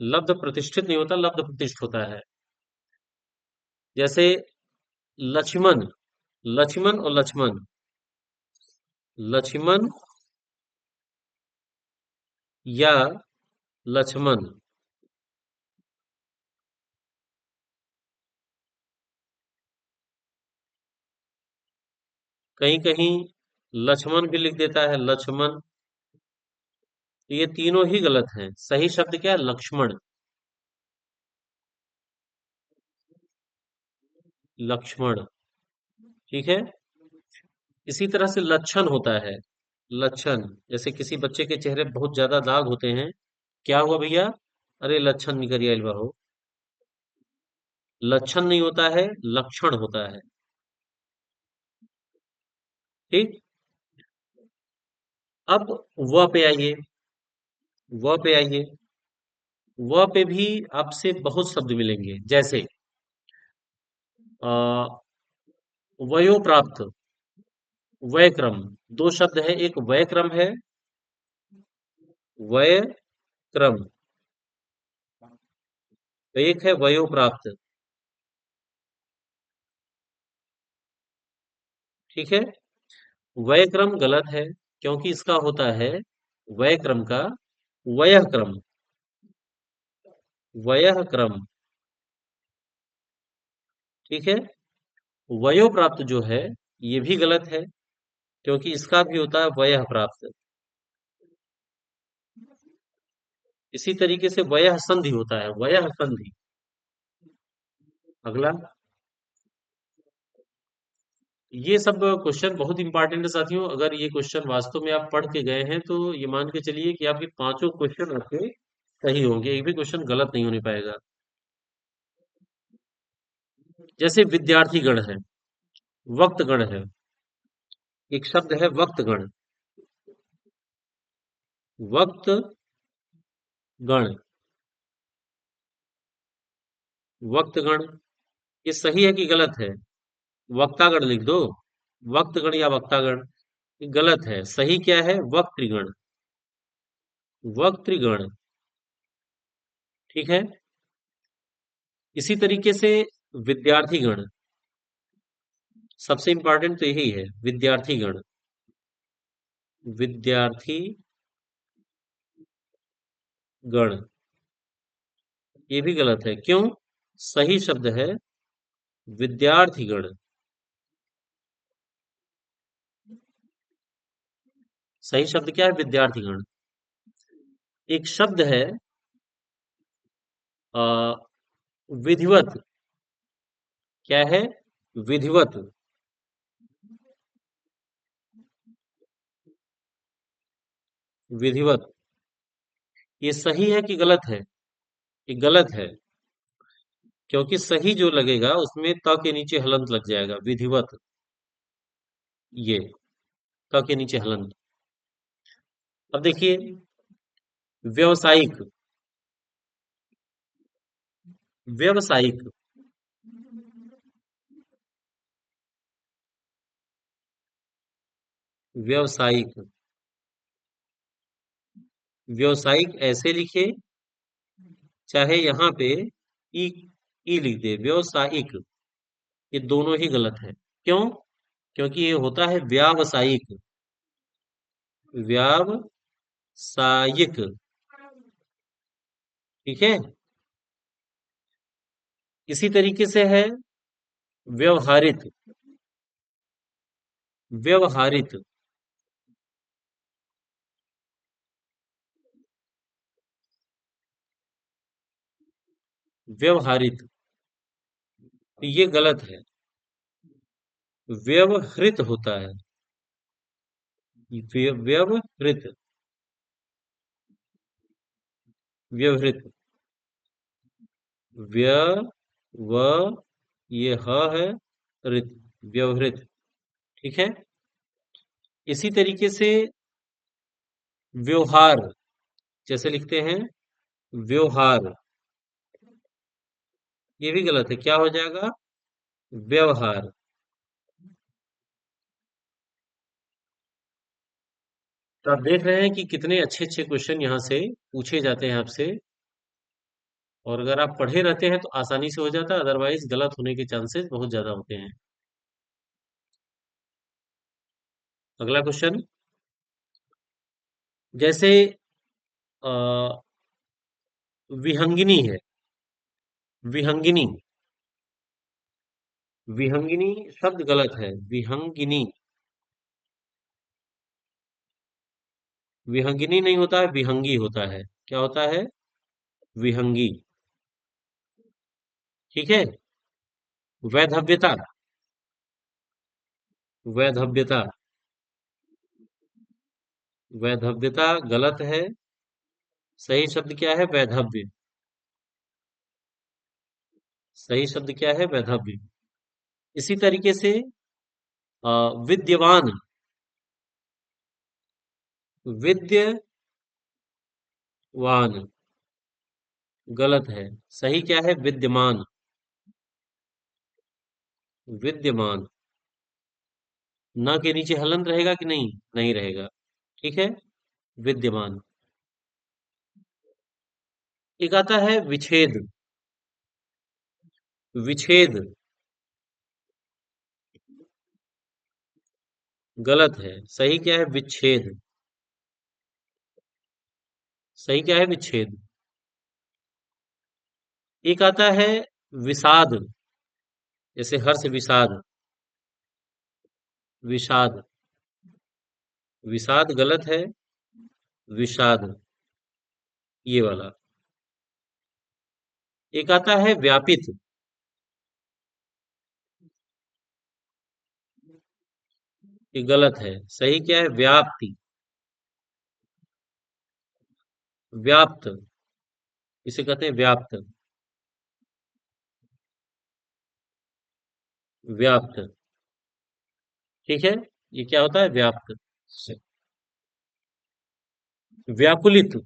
लब्ध प्रतिष्ठित नहीं होता, लब्ध प्रतिष्ठ होता है। जैसे लक्ष्मण। लक्ष्मण और लक्ष्मण। लक्ष्मण या लक्ष्मण। कहीं कहीं लक्ष्मण भी लिख देता है, लक्ष्मण। तो ये तीनों ही गलत हैं। सही शब्द क्या है? लक्ष्मण। लक्ष्मण। ठीक है। इसी तरह से लक्षण होता है। लक्षण। जैसे किसी बच्चे के चेहरे पे बहुत ज्यादा दाग होते हैं। क्या हुआ भैया? अरे लक्षण निकल आइल बा हो। लक्षण नहीं होता है, लक्षण होता है। ठीक। अब व पे आइए। व पे आइए। व पे भी आपसे बहुत शब्द मिलेंगे। जैसे आ, वयो प्राप्त। वय क्रम। दो शब्द है, एक वय क्रम है, वय क्रम। तो एक है वयो प्राप्त। ठीक है। वय क्रम गलत है, क्योंकि इसका होता है वय क्रम का वयः क्रम। वयः क्रम। ठीक है। वयो प्राप्त जो है ये भी गलत है, क्योंकि इसका भी होता है वयः प्राप्त। इसी तरीके से वयः संधि होता है, वयः संधि। अगला। ये सब क्वेश्चन बहुत इंपॉर्टेंट है साथियों। अगर ये क्वेश्चन वास्तव में आप पढ़ के गए हैं तो ये मान के चलिए कि आपके पांचों क्वेश्चन आपके सही होंगे, एक भी क्वेश्चन गलत नहीं होने पाएगा। जैसे विद्यार्थी गण है, वक्त गण है, एक शब्द है वक्त गण। वक्त गण। वक्त गण, ये सही है कि गलत है? वक्तागण लिख दो। वक्तगण या वक्तागण, ये गलत है। सही क्या है? वक्तृगण। वक्तृगण। ठीक है। इसी तरीके से विद्यार्थीगण, सबसे इंपॉर्टेंट तो यही है, विद्यार्थीगण। विद्यार्थी गण, ये भी गलत है। क्यों? सही शब्द है विद्यार्थीगण। सही शब्द क्या है? विद्यार्थीगण। एक शब्द है अ, विधिवत। क्या है? विधिवत। विधिवत, ये सही है कि गलत है? ये गलत है, क्योंकि सही जो लगेगा उसमें त के नीचे हलंत लग जाएगा, विधिवत। ये त के नीचे हलंत। अब देखिए, व्यवसायिक। व्यवसायिक। व्यवसायिक। व्यवसायिक ऐसे लिखे, चाहे यहाँ पे ई ई लिख दे, व्यवसायिक। ये दोनों ही गलत है। क्यों? क्योंकि ये होता है व्यावसायिक। व्यावसायिक। ठीक है। इसी तरीके से है व्यवहारित। व्यवहारित। व्यवहारित, तो ये गलत है। व्यवहृत होता है। व्यवहृत। व्यवहृत। व्य व ये ह है, ऋत। व्यवहृत। ठीक है। इसी तरीके से व्यवहार, जैसे लिखते हैं व्यवहार, ये भी गलत है। क्या हो जाएगा? व्यवहार। तो आप देख रहे हैं कि कितने अच्छे अच्छे क्वेश्चन यहाँ से पूछे जाते हैं आपसे। और अगर आप पढ़े रहते हैं तो आसानी से हो जाता है, अदरवाइज गलत होने के चांसेस बहुत ज्यादा होते हैं। अगला क्वेश्चन। जैसे अ, विहंगिनी है। विहंगिनी। विहंगिनी शब्द गलत है। विहंगिनी। विहंगिनी नहीं होता है, विहंगी होता है। क्या होता है? विहंगी। ठीक है। वैधव्यता। वैधव्यता। वैधव्यता गलत है। सही शब्द क्या है? वैधव्य। सही शब्द क्या है? वैधव्य। इसी तरीके से अ, विद्यमान। विद्यवान गलत है। सही क्या है? विद्यमान। विद्यमान। न के नीचे हलंत रहेगा कि नहीं? नहीं रहेगा। ठीक है। विद्यमान। एक आता है विच्छेद। विच्छेद गलत है। सही क्या है? विच्छेद। सही क्या है? विच्छेद। एक आता है विषाद, जैसे हर्ष विषाद। विषाद। विषाद गलत है। विषाद, ये वाला। एक आता है व्यापित। ये गलत है। सही क्या है? व्याप्ति। व्याप्त, इसे कहते हैं व्याप्त। व्याप्त। ठीक है। ये क्या होता है? व्याप्त। व्याकुलित।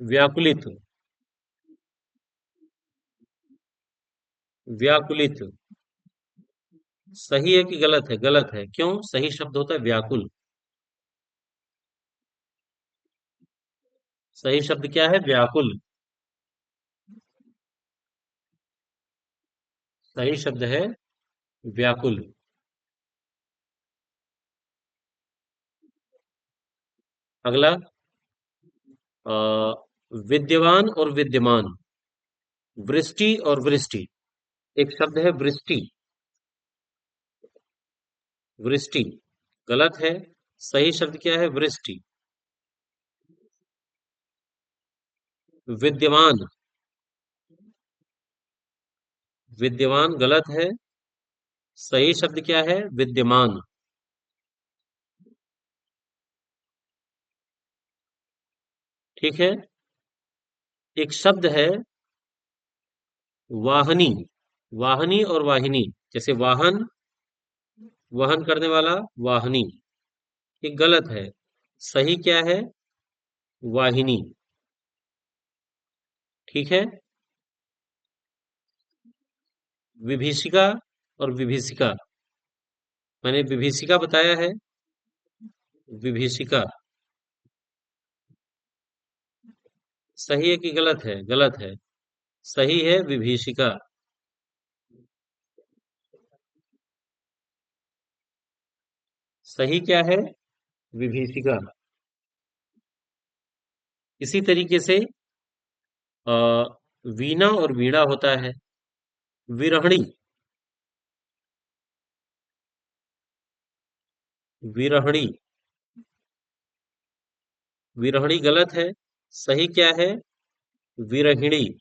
व्याकुलित। व्याकुलित। सही है कि गलत है? गलत है। क्यों? सही शब्द होता है व्याकुल। सही शब्द क्या है? व्याकुल। सही शब्द है व्याकुल। अगला, अ, विद्यवान और विद्यमान। वृष्टि और वृष्टि। एक शब्द है वृष्टि। वृष्टि गलत है। सही शब्द क्या है? वृष्टि। विद्यमान। विद्यमान गलत है। सही शब्द क्या है? विद्यमान। ठीक है। एक शब्द है वाहनी। वाहनी और वाहिनी, जैसे वाहन, वहन करने वाला, वाहनी। ये गलत है। सही क्या है? वाहिनी। ठीक है। विभीषिका और विभीषिका। मैंने विभीषिका बताया है। विभीषिका सही है कि गलत है? गलत है। सही है विभीषिका। सही क्या है? विभीषिका। इसी तरीके से अ, वीणा और वीणा होता है। विरहणी। विरहणी। विरहणी गलत है। सही क्या है? विरहिणी।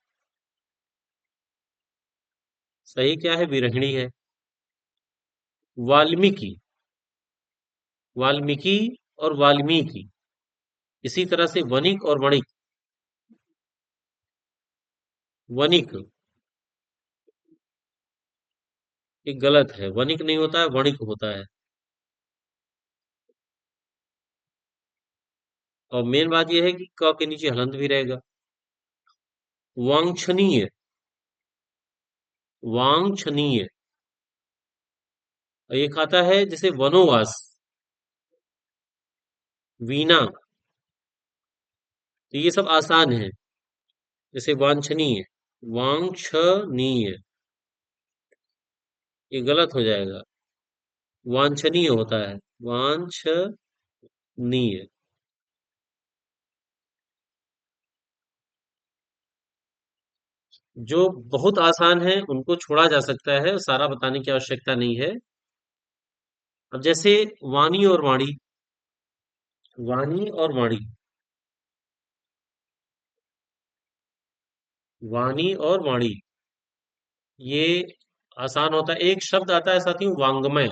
सही क्या है? विरहिणी है। वाल्मीकि। वाल्मीकि और वाल्मीकि। इसी तरह से वणिक और वणिक। वणिक, ये गलत है। वणिक नहीं होता है, वणिक होता है। और मेन बात यह है कि क के नीचे हलंत भी रहेगा। वांछनीय। वांछनीय। और एक आता है जैसे वनोवास। वीणा। तो ये सब आसान है। जैसे वांछनीय। वांछनीय, ये गलत हो जाएगा। वांछनीय होता है। वांछनीय। जो बहुत आसान है उनको छोड़ा जा सकता है, सारा बताने की आवश्यकता नहीं है। अब जैसे वाणी और वाणी। वाणी और वाणी। वाणी और वाणी, ये आसान होता है। एक शब्द आता है साथियों, वांग्मय।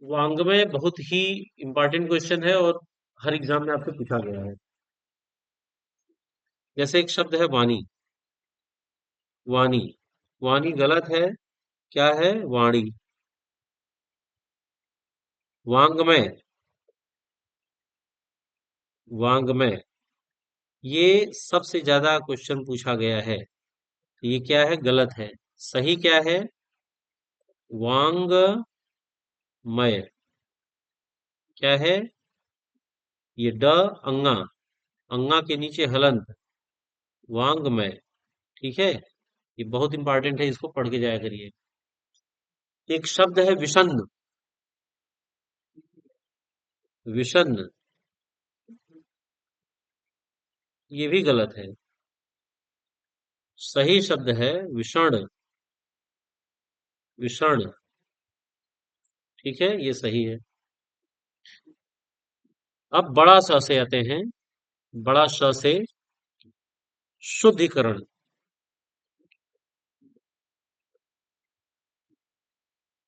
वांग्मय बहुत ही इंपॉर्टेंट क्वेश्चन है और हर एग्जाम में आपसे पूछा गया है। जैसे एक शब्द है वाणी। वाणी। वाणी गलत है। क्या है? वाणी। वांग्मय। वांग्मय, ये सबसे ज्यादा क्वेश्चन पूछा गया है। ये क्या है? गलत है। सही क्या है? वांगमय। क्या है? ये ड अंगा, अंगा के नीचे हलंत, वांग्मय। ठीक है, ये बहुत इंपॉर्टेंट है, इसको पढ़ के जाया करिए। एक शब्द है विषन्न। विषन्न, ये भी गलत है। सही शब्द है विषण। विषण। ठीक है, ये सही है। अब बड़ा स से आते हैं। बड़ा श से शुद्धिकरण।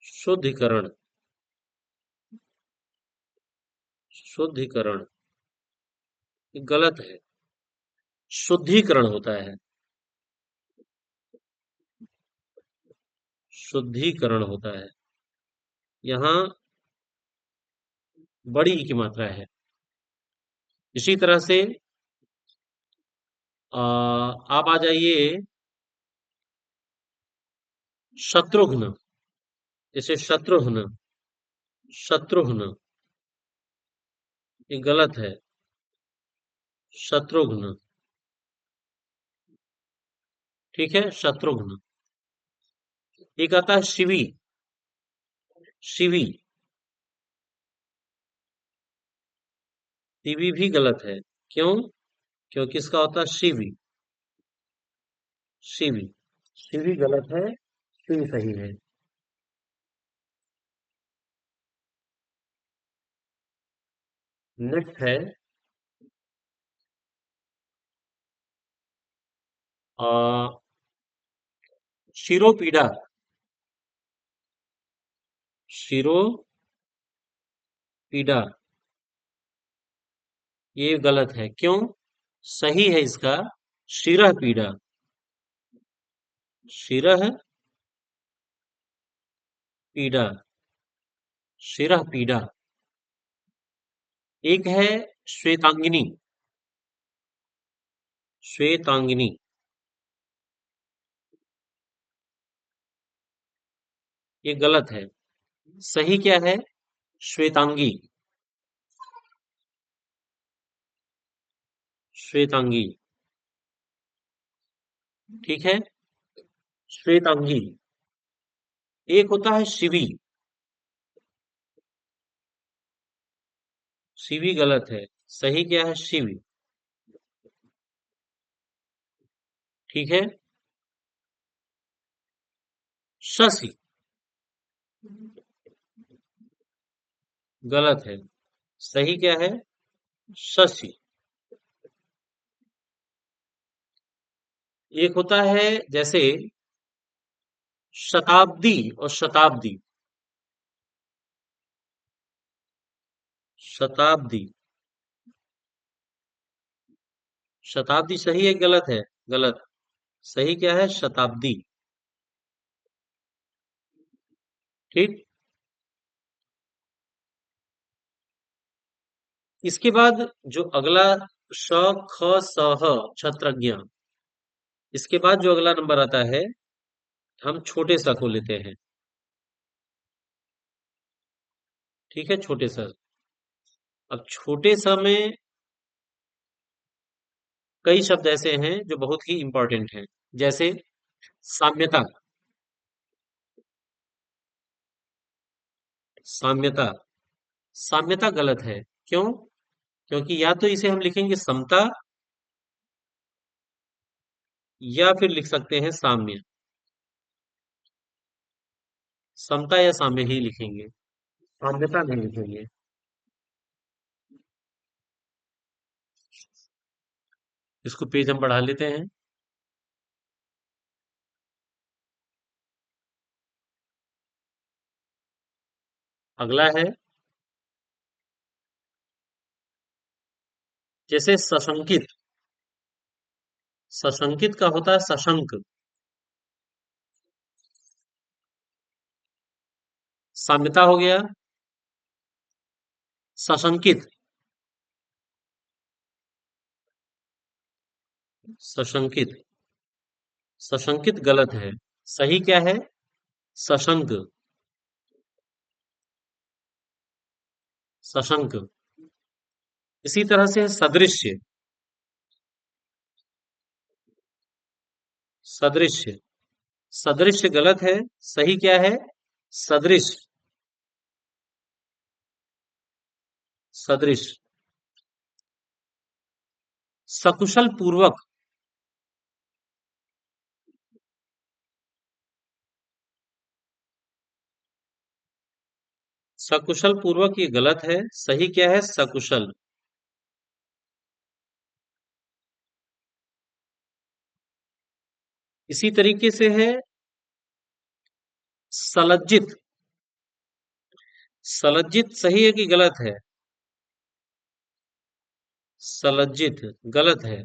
शुद्धिकरण। शुद्धिकरण, ये गलत है। शुद्धिकरण होता है। शुद्धिकरण होता है। यहाँ बड़ी की मात्रा है। इसी तरह से आप आ जाइए शत्रुघ्न। जैसे शत्रुघ्न। शत्रुघ्न, ये गलत है। शत्रुघ्न। ठीक है, शत्रुघ्न। एक आता है शिवी। शिवी। शिवी भी गलत है। क्यों? क्योंकि इसका होता है शिवी। शिवी। शिवी गलत है, शिवी सही है। नेक्स्ट है आ, शिरोपीड़ा। शिरोपीड़ा, ये गलत है। क्यों? सही है इसका शिरः पीड़ा। शिरः पीड़ा। शिरः पीड़ा। एक है श्वेतांगिनी। श्वेतांगिनी, ये गलत है। सही क्या है? श्वेतांगी। श्वेतांगी। ठीक है, श्वेतांगी। एक होता है शिवी। शिवी गलत है। सही क्या है? शिवी। ठीक है, शशि। गलत है। सही क्या है? शशि। एक होता है जैसे शताब्दी और शताब्दी। शताब्दी। शताब्दी सही है, गलत है? गलत। सही क्या है? शताब्दी। ठीक। इसके बाद जो अगला श, ख, स, ह, क्षत्रज्ञ। इसके बाद जो अगला नंबर आता है, हम छोटे स को लेते हैं। ठीक है, छोटे स। अब छोटे स में कई शब्द ऐसे हैं जो बहुत ही इंपॉर्टेंट हैं। जैसे साम्यता। साम्यता। साम्यता गलत है। क्यों? क्योंकि या तो इसे हम लिखेंगे समता, या फिर लिख सकते हैं साम्य। समता या साम्य ही लिखेंगे, साम्यता नहीं लिखेंगे। इसको पेज हम बढ़ा लेते हैं। अगला है जैसे सशंकित। सशंकित का होता है सशंक। साम्यता हो गया सशंकित। सशंकित। सशंकित गलत है। सही क्या है? सशंक। सशंक। इसी तरह से सदृश्य। सदृश। सदृश गलत है। सही क्या है? सदृश। सदृश। सकुशल पूर्वक। सकुशल पूर्वक ये गलत है। सही क्या है? सकुशल। इसी तरीके से है सलज्जित। सलज्जित सही है कि गलत है? सलज्जित गलत है।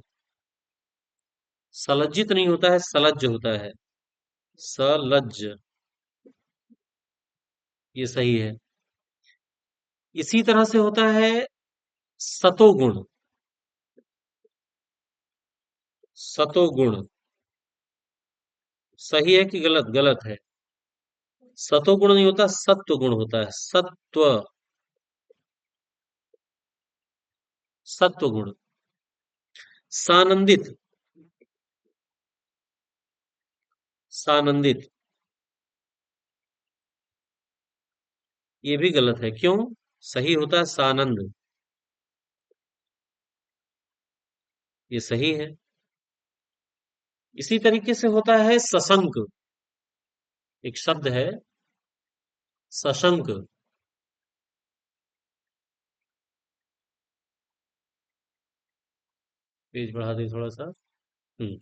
सलज्जित नहीं होता है, सलज्ज होता है। सलज्ज। ये सही है। इसी तरह से होता है सतोगुण। सतोगुण सही है कि गलत? गलत है। सतोगुण नहीं होता, सत्व गुण होता है। सत्व। सत्व गुण। सानंदित। सानंदित ये भी गलत है। क्यों? सही होता है सानंद। ये सही है। इसी तरीके से होता है सशंक। एक शब्द है सशंक। पेज बढ़ा दे थोड़ा सा। हम्म।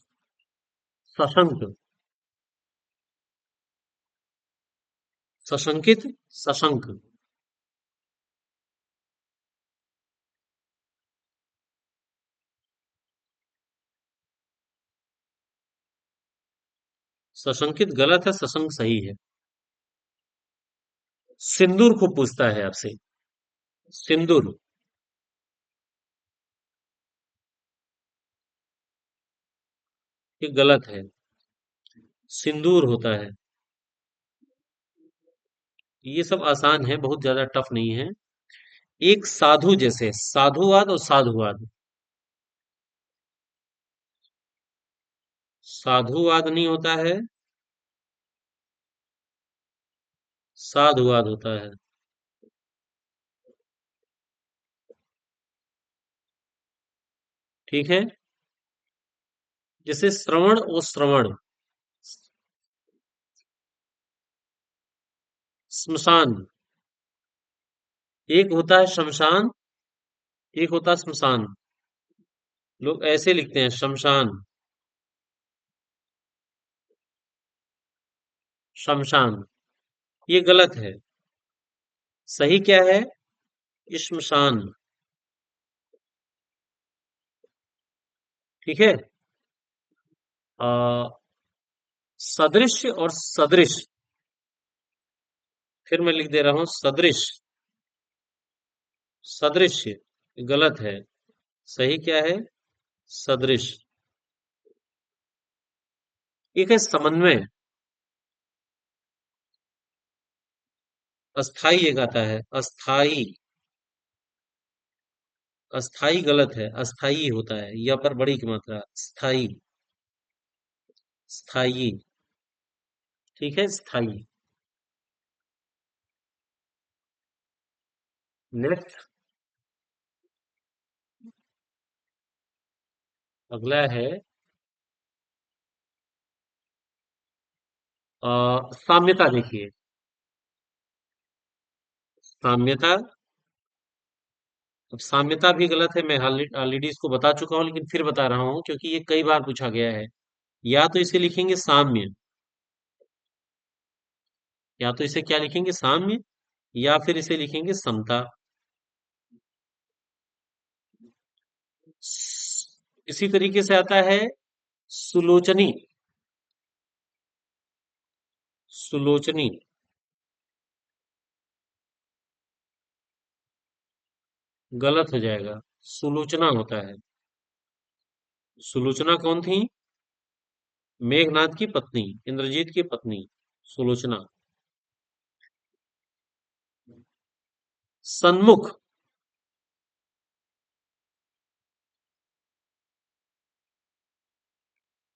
सशंक। सशंकित। सशंक। सशंकित गलत है, सशंक सही है। सिंदूर खूब पूछता है आपसे। सिंदूर। ये गलत है। सिंदूर होता है। ये सब आसान है, बहुत ज्यादा टफ नहीं है। एक साधु जैसे, साधुवाद और साधुवाद। साधुवाद नहीं होता है, साधुवाद होता है। ठीक है। जैसे श्रवण और श्रवण। स्मशान। एक होता है शमशान, एक होता है स्मशान। लोग ऐसे लिखते हैं शमशान। शमशान। ये गलत है। सही क्या है? श्मशान। ठीक है। आ, सदृश और सदृश। फिर मैं लिख दे रहा हूं सदृश। सदृश्य गलत है। सही क्या है? सदृश। एक है समन्वय। अस्थाई एक आता है, अस्थाई। अस्थाई गलत है, अस्थाई होता है। या पर बड़ी की मात्रा। स्थाई। स्थाई। ठीक है, स्थाई। नेक्स्ट। अगला है साम्यता। देखिए, साम्यता। अब साम्यता भी गलत है। मैं ऑलरेडी इसको बता चुका हूं, लेकिन फिर बता रहा हूं क्योंकि ये कई बार पूछा गया है। या तो इसे लिखेंगे साम्य, या तो इसे क्या लिखेंगे? साम्य। या फिर इसे लिखेंगे समता। इसी तरीके से आता है सुलोचनी। सुलोचनी गलत हो जाएगा। सुलोचना होता है। सुलोचना कौन थी? मेघनाद की पत्नी, इंद्रजीत की पत्नी सुलोचना। सन्मुख।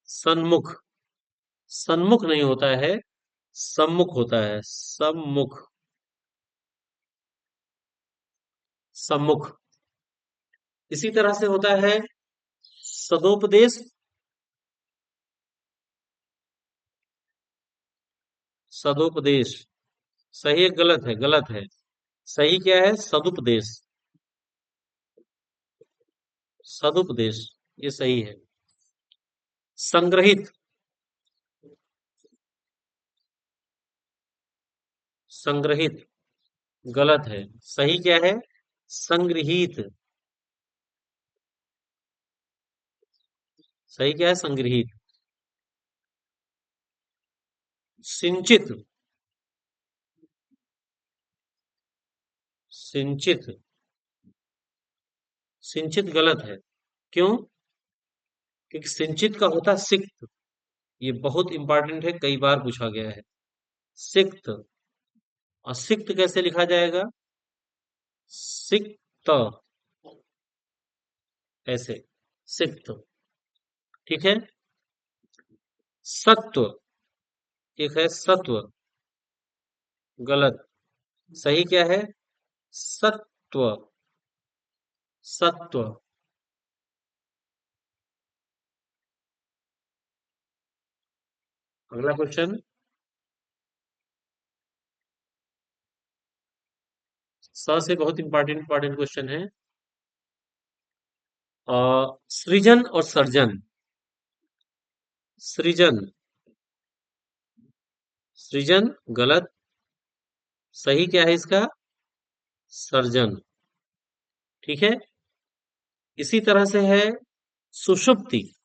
सन्मुख। सन्मुख नहीं होता है, सम्मुख होता है, सम्मुख। सम्मुख। इसी तरह से होता है सदोपदेश। सदोपदेश। सही है गलत है? गलत है। सही क्या है? सदुपदेश। सदुपदेश, ये सही है। संग्रहित। संग्रहित गलत है। सही क्या है? संग्रहित। सही क्या है? संग्रहित। सिंचित। सिंचित। सिंचित गलत है। क्यों? क्योंकि सिंचित का होता है सिक्त। ये बहुत इंपॉर्टेंट है, कई बार पूछा गया है। सिक्त। और सिक्त कैसे लिखा जाएगा? सिक्त। ऐसे। सिक्त। ठीक है। सत्व। एक है सत्व। गलत। सही क्या है? सत्व। सत्व। अगला क्वेश्चन। स से बहुत इंपॉर्टेंट इंपॉर्टेंट क्वेश्चन है। सृजन और सर्जन। सृजन। सृजन गलत। सही क्या है इसका? सर्जन। ठीक है। इसी तरह से है सुषुप्ति।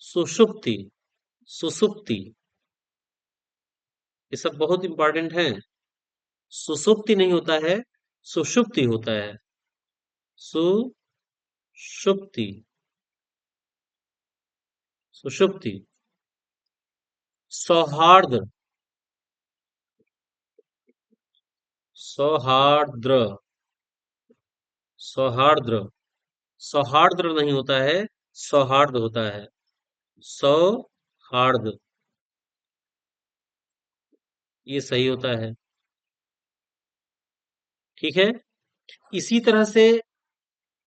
सुषुप्ति। सुसुप्ति। ये सब बहुत इंपॉर्टेंट है। सुसुप्ति नहीं होता है, सुषुप्ति होता है। सुषुप्ति। सुषुप्ति। सौहार्द। सौहार्द्र। सौहार्द्र। सौहार्द्र नहीं होता है, सौहार्द होता है। सौहार्द। ये सही होता है। ठीक है। इसी तरह से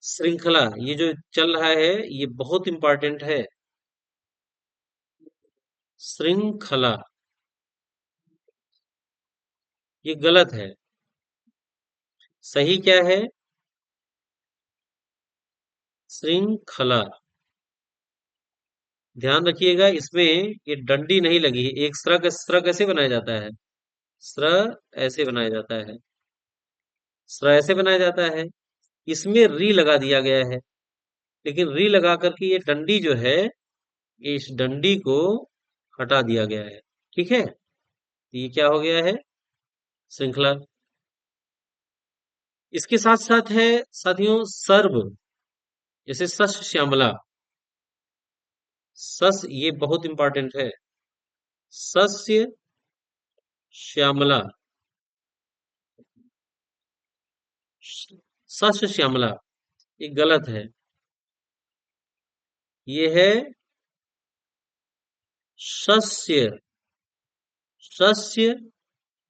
श्रृंखला, ये जो चल रहा है ये बहुत इंपॉर्टेंट है। श्रृंखला। ये गलत है। सही क्या है? श्रृंखला। ध्यान रखिएगा, इसमें ये डंडी नहीं लगी है। एक स्र कैसे बनाया जाता है? स्र ऐसे बनाया जाता है। स्र ऐसे बनाया जाता है। इसमें री लगा दिया गया है। लेकिन री लगा करके ये डंडी जो है, इस डंडी को हटा दिया गया है। ठीक है। ये क्या हो गया है? श्रृंखला। इसके साथ साथ है साथियों सर्व। जैसे सस श्यामला। सस ये बहुत इंपॉर्टेंट है। सस्य श्यामला। सस्य श्यामला। ये गलत है। ये है सस्य। सस्य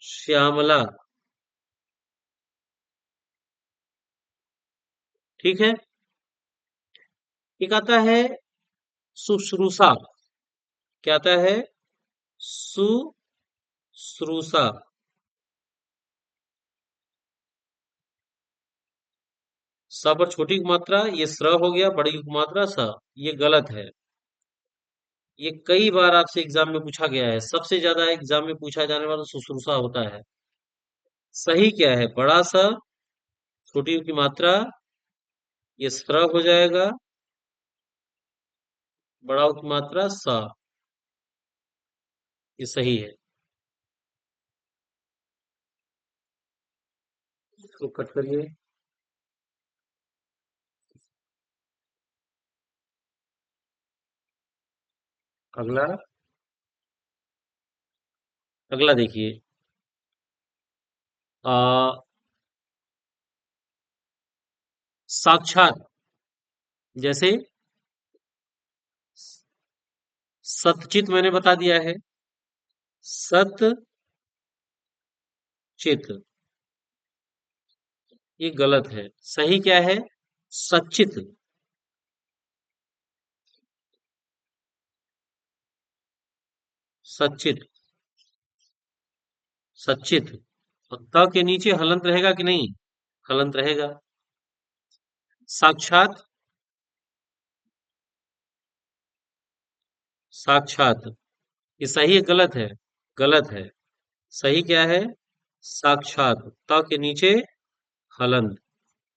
श्यामला। ठीक है। एक आता है शुश्रूषा। क्या आता है? शुश्रूषा। स पर छोटी की मात्रा ये स्र हो गया, बड़ी की मात्रा स। ये गलत है। ये कई बार आपसे एग्जाम में पूछा गया है। सबसे ज्यादा एग्जाम में पूछा जाने वाला शुश्रूषा होता है। सही क्या है? बड़ा सा, छोटी की मात्रा, ये स्र हो जाएगा, बड़ा की मात्रा सा। ये सही है। इसको कट करिए। अगला। अगला देखिए। आ साक्षात। जैसे सतचित मैंने बता दिया है। सतचित, ये गलत है। सही क्या है? सचित। सचित, सचित। और त के नीचे हलंत रहेगा कि नहीं? हलंत रहेगा। साक्षात, साक्षात। ये सही है गलत है? गलत है। सही क्या है? साक्षात। त के नीचे हलंत।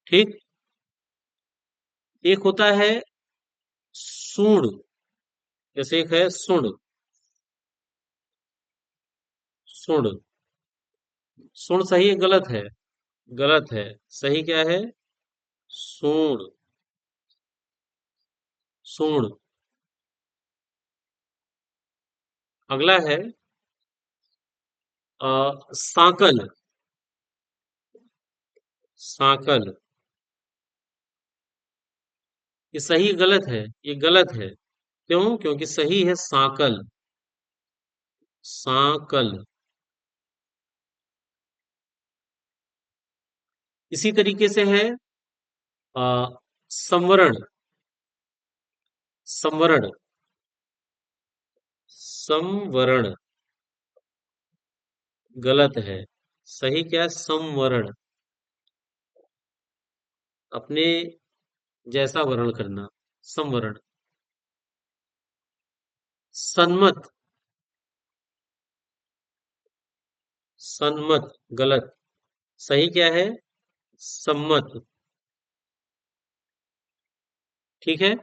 ठीक। एक होता है सूण, जैसे एक है सुण। सुण, सुण सही है गलत है? गलत है। सही क्या है? सूण, सूण। अगला है सांकल। सांकल, ये सही गलत है? ये गलत है। क्यों? क्योंकि सही है सांकल। सांकल। इसी तरीके से है आ, संवरण। संवरण, संवरण। गलत है। सही क्या है? संवरण। अपने जैसा वर्ण करना। संवरण। सन्मत। सन्मत, गलत। सही क्या है? सम्मत। ठीक है।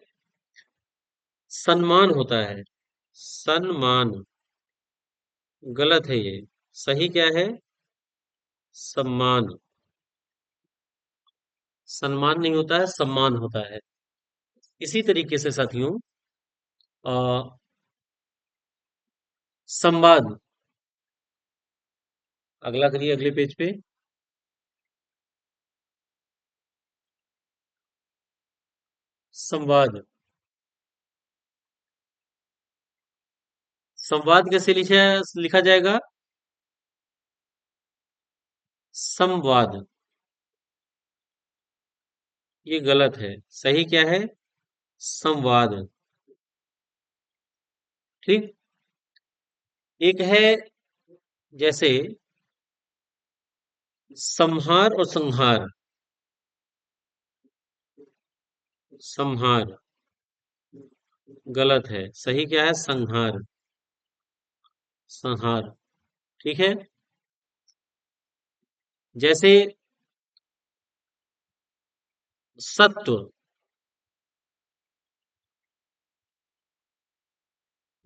सम्मान होता है। सम्मान, गलत है ये। सही क्या है? सम्मान। सम्मान नहीं होता है, सम्मान होता है। इसी तरीके से साथियों, अ, संवाद। अगला करिए, अगले पेज पे। संवाद। संवाद कैसे लिखा जाएगा? संवाद। ये गलत है। सही क्या है? संवाद। ठीक। एक है, जैसे संहार और संहार। संहार, गलत है। सही क्या है? संहार। संहार। ठीक है। जैसे सत्व।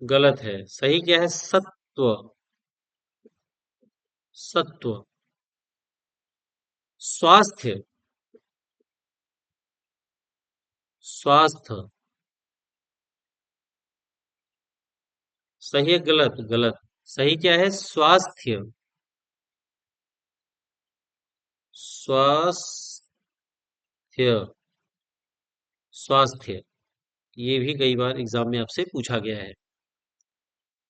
गलत है। सही क्या है? सत्व। सत्व। स्वास्थ्य। स्वास्थ्य। सही है गलत? गलत। सही क्या है? स्वास्थ्य। स्वास्थ्य। स्वास्थ्य। ये भी कई बार एग्जाम में आपसे पूछा गया है।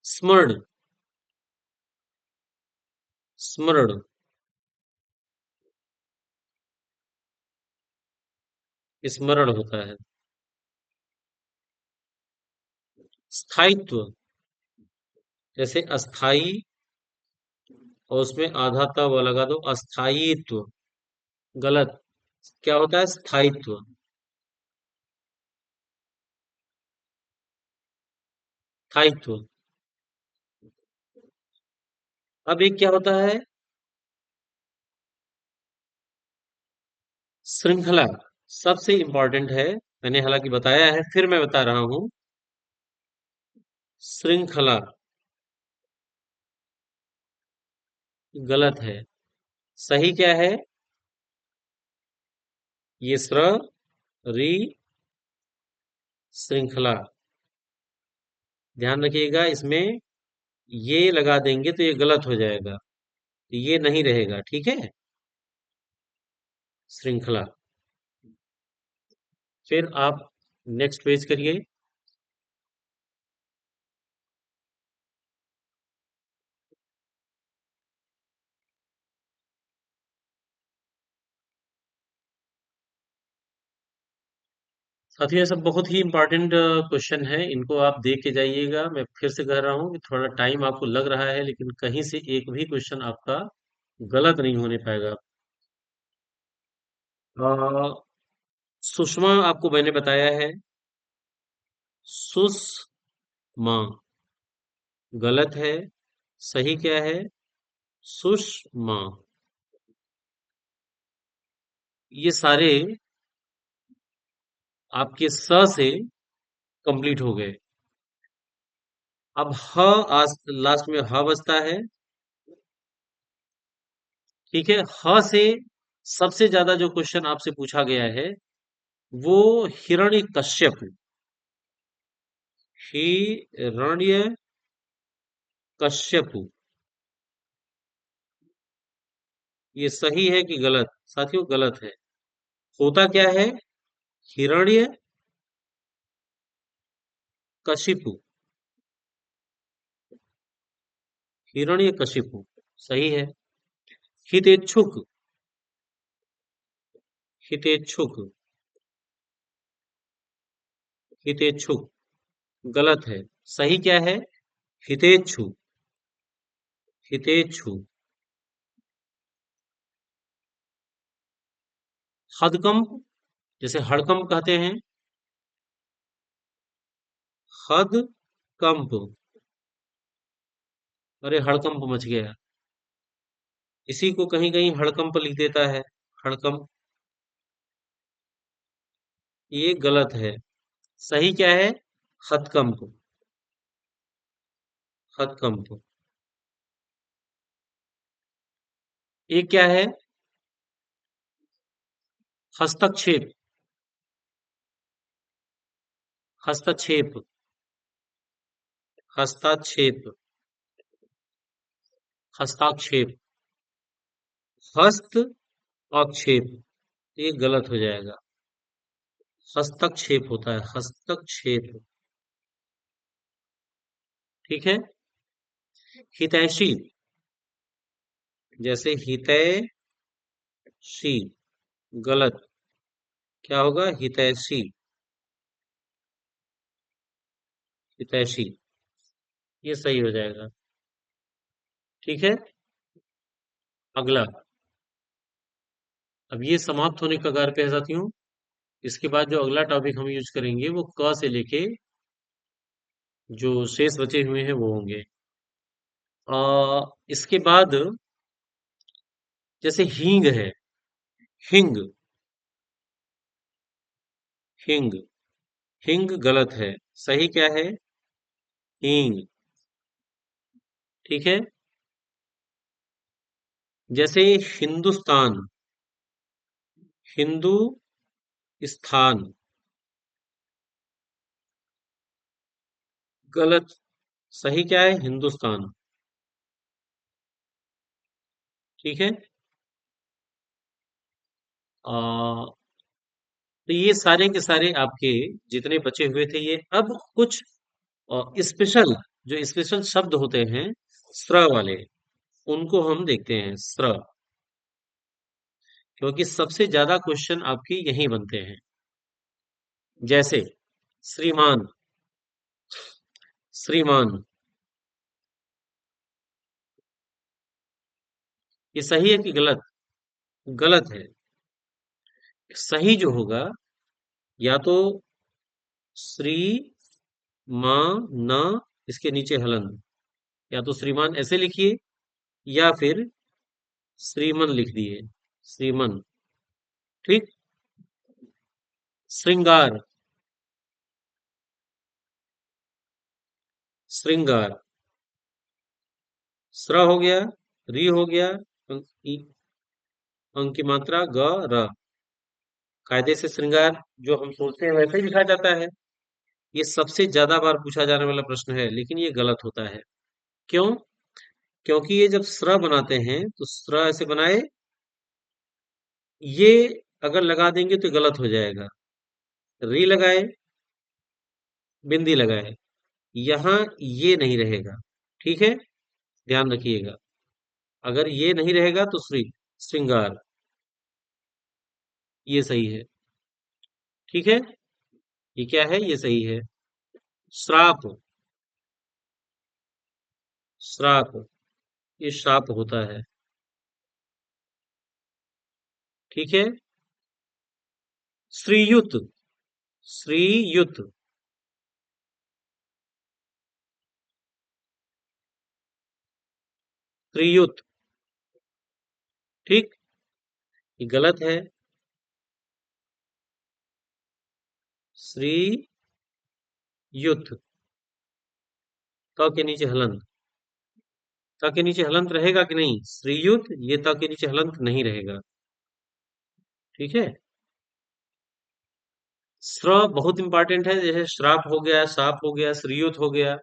स्मरण। स्मरण। स्मरण होता है। स्थायित्व। जैसे अस्थाई, और उसमें आधा त व लगा दो, अस्थायित्व। गलत। क्या होता है? स्थायित्व। स्थायित्व। अब एक क्या होता है? श्रृंखला। सबसे इंपॉर्टेंट है। मैंने हालांकि बताया है, फिर मैं बता रहा हूं। श्रृंखला, गलत है। सही क्या है? ये री, श्रृंखला। ध्यान रखिएगा, इसमें ये लगा देंगे तो ये गलत हो जाएगा। ये नहीं रहेगा, ठीक है। श्रृंखला। फिर आप नेक्स्ट पेज करिए। साथियों ये सब बहुत ही इंपॉर्टेंट क्वेश्चन है, इनको आप देख के जाइएगा। मैं फिर से कह रहा हूँ कि थोड़ा टाइम आपको लग रहा है, लेकिन कहीं से एक भी क्वेश्चन आपका गलत नहीं होने पाएगा। अ, सुषमा आपको मैंने बताया है, सुषमा गलत है। सही क्या है? सुषमा। ये सारे आपके स से कंप्लीट हो गए। अब ह, आज लास्ट में ह बचता है। ठीक है, ह से सबसे ज्यादा जो क्वेश्चन आपसे पूछा गया है वो हिरण्यकश्यप। हिरण्य कश्यप। ये सही है कि गलत? साथियों गलत है। होता क्या है? हिरण्य कशिपु। हिरण्य कशिपु सही है। हितेच्छुक। हितेच्छुक। हितेच्छुक गलत है। सही क्या है? हितेच्छु। हितेच्छु। हदकंप, जैसे हड़कंप कहते हैं। हदकंप। अरे हड़कंप मच गया। इसी को कहीं कहीं हड़कंप लिख देता है। हड़कंप। ये गलत है। सही क्या है? हथकंप। हथकंप। ये क्या है? हस्तक्षेप। हस्तक्षेप। हस्ताक्षेप। हस्ताक्षेप। हस्त आक्षेप। ये गलत हो जाएगा। हस्तक्षेप होता है, हस्तक्षेप। ठीक है। हितैषी, जैसे हितैषी। गलत। क्या होगा? हितैषी। हितैषी। ये सही हो जाएगा। ठीक है। अगला। अब ये समाप्त होने के कगार पे है साथियों। इसके बाद जो अगला टॉपिक हम यूज करेंगे वो क से लेके जो शेष बचे हुए हैं वो होंगे। इसके बाद जैसे हींग है। हिंग। हिंग। हिंग गलत है। सही क्या है? हींग। ठीक है। जैसे हिंदुस्तान। हिंदू स्थान। गलत। सही क्या है? हिंदुस्तान। ठीक है। आ, तो ये सारे के सारे आपके जितने बचे हुए थे ये अब कुछ स्पेशल, जो स्पेशल शब्द होते हैं स्र वाले, उनको हम देखते हैं। स्र, क्योंकि सबसे ज्यादा क्वेश्चन आपके यहीं बनते हैं। जैसे श्रीमान। श्रीमान। ये सही है कि गलत? गलत है। सही जो होगा, या तो श्री मां न, इसके नीचे हलन, या तो श्रीमान ऐसे लिखिए या फिर श्रीमन लिख दिए। श्रीमन। ठीक। श्रृंगार। श्रृंगार। स्र हो गया, री हो गया, अंक की मात्रा ग र। कायदे से श्रृंगार जो हम सोचते हैं वैसे ही लिखा जाता है। ये सबसे ज्यादा बार पूछा जाने वाला प्रश्न है, लेकिन ये गलत होता है। क्यों? क्योंकि ये जब स्र बनाते हैं तो स्र ऐसे बनाए, ये अगर लगा देंगे तो गलत हो जाएगा। री लगाए, बिंदी लगाए, यहाँ ये नहीं रहेगा। ठीक है, ध्यान रखिएगा। अगर ये नहीं रहेगा तो श्रृंगार। ये सही है। ठीक है। ये क्या है? ये सही है। श्राप। श्राप। ये श्राप होता है। ठीक है। श्रीयुत। श्रीयुत। श्रीयुत। ठीक। ये गलत है। श्रीयुत। त के नीचे हलंत। त के नीचे हलंत रहेगा कि नहीं? श्रीयुत, ये त के नीचे हलंत नहीं रहेगा। ठीक है। श्र बहुत इंपॉर्टेंट है, जैसे श्राप हो गया, साप हो गया, श्रीयुत हो गया।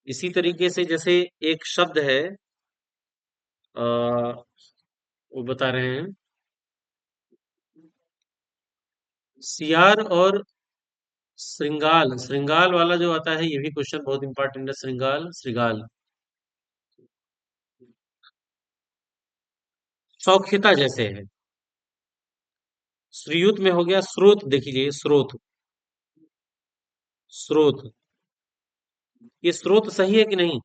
इसी तरीके से जैसे एक शब्द है, आ, वो बता रहे हैं, सियार और श्रृंगाल। श्रृंगाल वाला जो आता है, ये भी क्वेश्चन बहुत इंपॉर्टेंट है। श्रृंगाल, श्रृगाल। सौख्यता जैसे है। श्रीयुत में हो गया स्रोत, देख लीजिए, स्रोत। स्रोत। ये स्रोत सही है कि नहीं?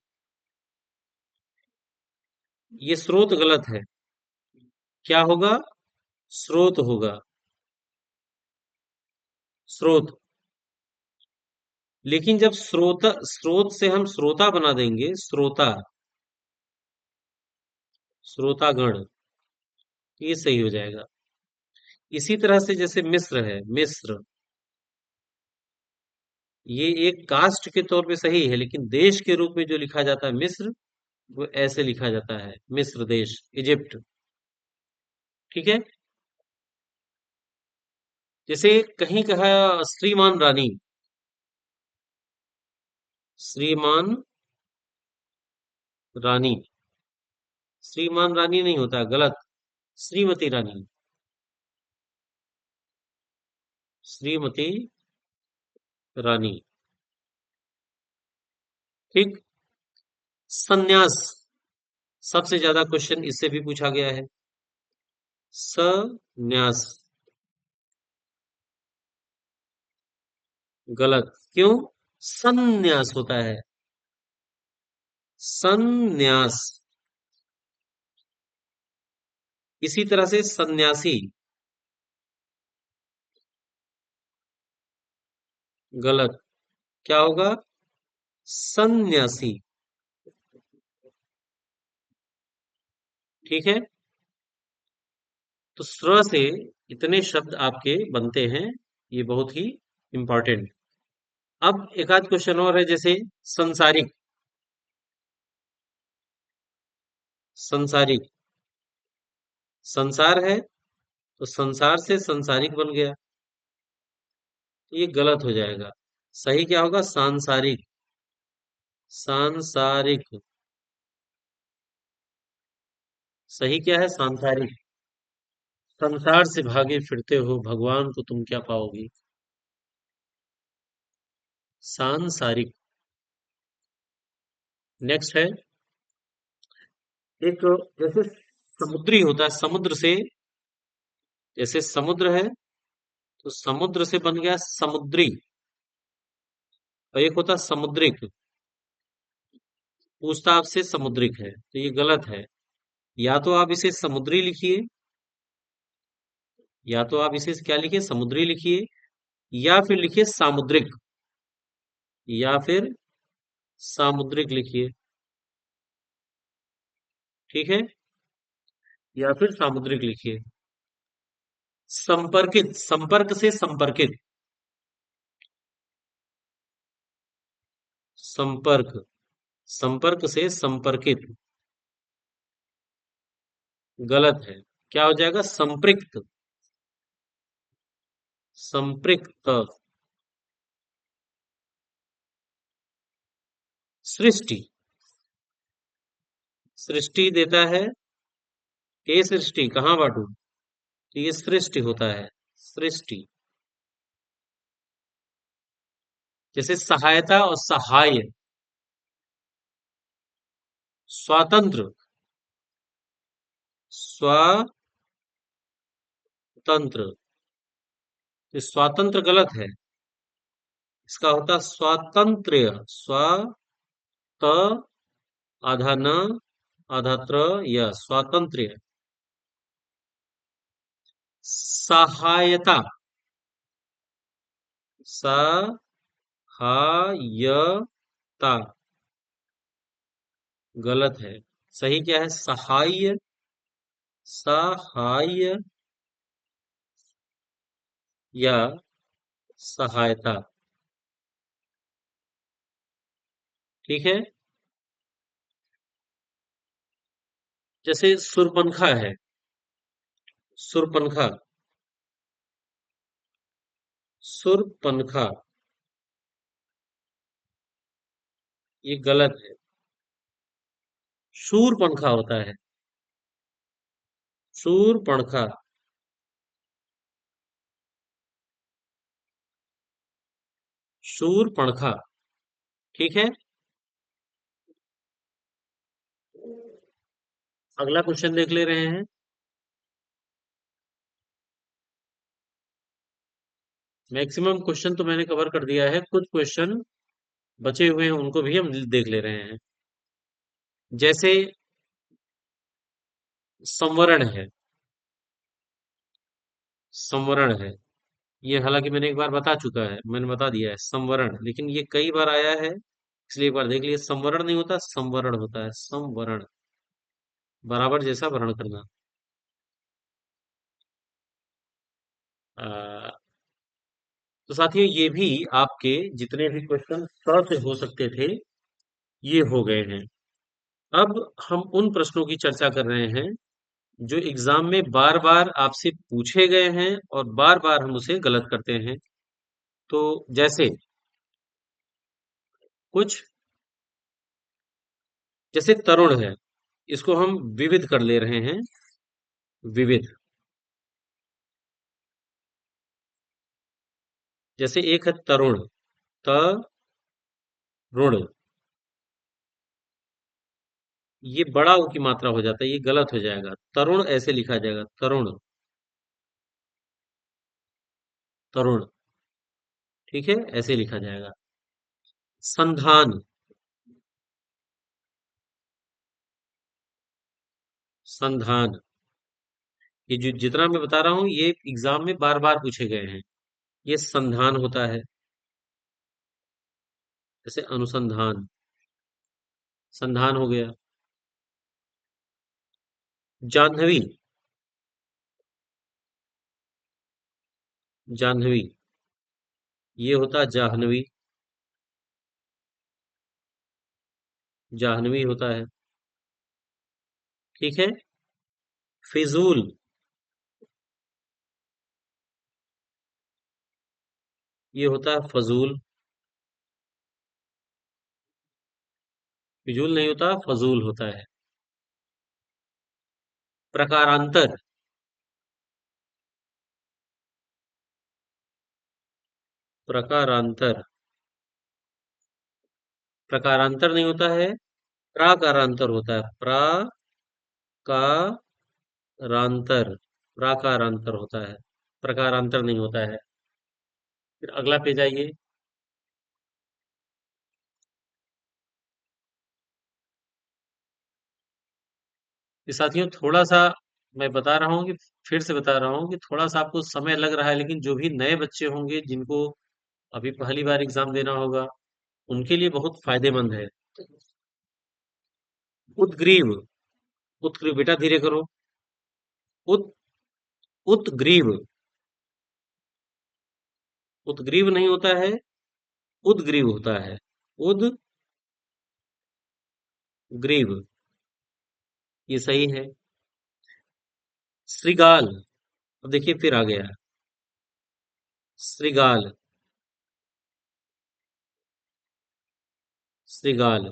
ये स्रोत गलत है। क्या होगा? स्रोत होगा। स्रोत। लेकिन जब स्रोत, स्रोत से हम श्रोता बना देंगे, श्रोता, श्रोतागण, ये सही हो जाएगा। इसी तरह से जैसे मिस्र है, मिस्र, ये एक कास्ट के तौर पे सही है, लेकिन देश के रूप में जो लिखा जाता है मिस्र, वो ऐसे लिखा जाता है, मिस्र देश, इजिप्ट। ठीक है। जैसे कहीं कहा श्रीमान रानी। श्रीमान रानी। श्रीमान रानी नहीं होता, गलत। श्रीमती रानी। श्रीमती रानी। ठीक। संन्यास। सबसे ज्यादा क्वेश्चन इससे भी पूछा गया है। संन्यास। गलत। क्यों? संन्यास होता है। संन्यास। इसी तरह से सन्यासी। गलत। क्या होगा? सन्यासी। ठीक है। तो स्र से इतने शब्द आपके बनते हैं, ये बहुत ही इंपॉर्टेंट। अब एक आध क्वेश्चन और है, जैसे संसारिक। संसारिक। संसार है, तो संसार से संसारिक बन गया, तो ये गलत हो जाएगा। सही क्या होगा? सांसारिक। सांसारिक। सही क्या है? सांसारिक। संसार से भागे फिरते हो, भगवान को तुम क्या पाओगे? सांसारिक। नेक्स्ट है एक, जैसे समुद्री होता है, समुद्र से, जैसे समुद्र है, तो समुद्र से बन गया समुद्री। और एक होता है समुद्रिक। पूछता आपसे समुद्रिक है, तो ये गलत है। या तो आप इसे समुद्री लिखिए, या तो आप इसे क्या लिखिए? समुद्री लिखिए, या फिर लिखिए सामुद्रिक, या फिर सामुद्रिक लिखिए। ठीक है। या फिर सामुद्रिक लिखिए। संपर्कित, संपर्क से संपर्कित। संपर्क। संपर्क से संपर्कित। गलत है। क्या हो जाएगा? संपृक्त। संपृक्त। सृष्टि। सृष्टि देता है, ए सृष्टि कहाँ बांटू, तो ये सृष्टि होता है। सृष्टि। जैसे सहायता और सहाय। स्वातंत्र। स्वतंत्र। ये स्वातंत्र गलत है। इसका होता स्वातंत्र्य। स्वा त आधा न आधा त्र य स्वातंत्र्य। सहायता। सहायता गलत है। सही क्या है? सहाय। सहाय या सहायता। ठीक है। जैसे सुरपंखा है। सुरपंखा। सुरपंखा ये गलत है। शूरपंखा होता है। शूरपणखा। शूरपणखा। ठीक है। अगला क्वेश्चन देख ले रहे हैं। मैक्सिमम क्वेश्चन तो मैंने कवर कर दिया है, कुछ क्वेश्चन बचे हुए हैं उनको भी हम देख ले रहे हैं। जैसे संवरण है। संवरण है। ये हालांकि मैंने एक बार बता चुका है, मैंने बता दिया है संवरण, लेकिन ये कई बार आया है इसलिए एक बार देख लिए। संवरण नहीं होता, संवरण होता है। संवरण बराबर जैसा वर्ण करना। आ, तो साथियों ये भी आपके जितने भी क्वेश्चन स से हो सकते थे ये हो गए हैं। अब हम उन प्रश्नों की चर्चा कर रहे हैं जो एग्जाम में बार बार आपसे पूछे गए हैं और बार बार हम उसे गलत करते हैं। तो जैसे कुछ, जैसे तरुण है, इसको हम विविध कर ले रहे हैं। विविध। जैसे एक है तरुण। तरुण। ये बड़ा ऊ की मात्रा हो जाता है, ये गलत हो जाएगा। तरुण ऐसे लिखा जाएगा, तरुण। तरुण। ठीक है, ऐसे लिखा जाएगा। संधान। संधान। ये जो जितना मैं बता रहा हूं ये एग्जाम में बार बार पूछे गए हैं। ये संधान होता है। जैसे अनुसंधान। संधान हो गया। जाह्नवी। जाह्नवी। ये होता है जाह्नवी। जाह्नवी होता है। ठीक है। फिजूल। ये होता है फजूल। फिजूल नहीं होता, फजूल होता है। प्रकारांतर। प्रकारांतर। प्रकारांतर नहीं होता है, प्राकारांतर होता है। प्राकारांतर। प्राकारांतर होता है। प्रकारांतर नहीं होता है। फिर अगला पेज आइए। ये साथियों थोड़ा सा मैं बता रहा हूँ कि, फिर से बता रहा हूँ कि थोड़ा सा आपको समय लग रहा है, लेकिन जो भी नए बच्चे होंगे जिनको अभी पहली बार एग्जाम देना होगा उनके लिए बहुत फायदेमंद है। उद्ग्रीव। उत्ग्रीव बेटा धीरे करो। उत उत्ग्रीव। उत्ग्रीव नहीं होता है, उद्ग्रीव होता है। उद्ग्रीव। ये सही है। श्रृगाल। अब देखिए फिर आ गया। श्रृगाल। श्रृगाल।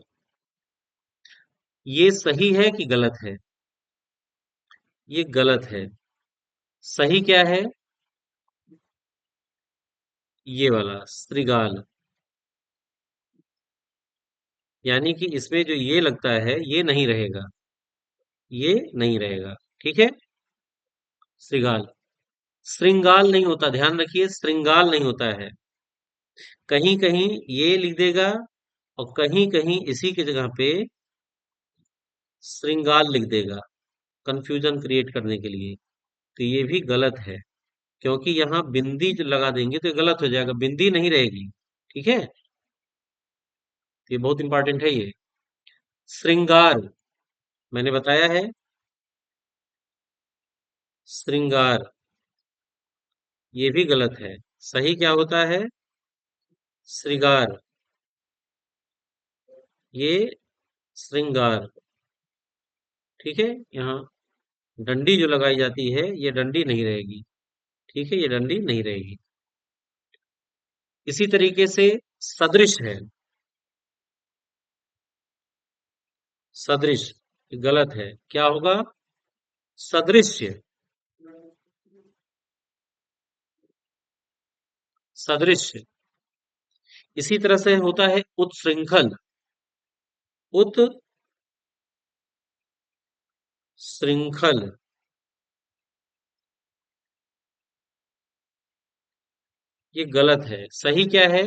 ये सही है कि गलत है? ये गलत है। सही क्या है? ये वाला श्रृगाल। यानी कि इसमें जो ये लगता है ये नहीं रहेगा। ये नहीं रहेगा। ठीक है। श्रृगाल। श्रृंगाल नहीं होता, ध्यान रखिए, श्रृंगाल नहीं होता है। कहीं कहीं ये लिख देगा और कहीं कहीं इसी की जगह पे श्रृंगार लिख देगा, कंफ्यूजन क्रिएट करने के लिए। तो ये भी गलत है, क्योंकि यहाँ बिंदी जो लगा देंगे तो ये गलत हो जाएगा, बिंदी नहीं रहेगी। ठीक है, ये बहुत इंपॉर्टेंट है ये। श्रृंगार मैंने बताया है, श्रृंगार ये भी गलत है। सही क्या होता है? श्रृंगार, ये श्रृंगार। ठीक है, यहाँ डंडी जो लगाई जाती है ये डंडी नहीं रहेगी। ठीक है, ये डंडी नहीं रहेगी। इसी तरीके से सदृश है, सदृश गलत है। क्या होगा? सदृश्य, सदृश्य। इसी तरह से होता है उत्श्रृंखल, उत्श्रृंखल। ये गलत है। सही क्या है?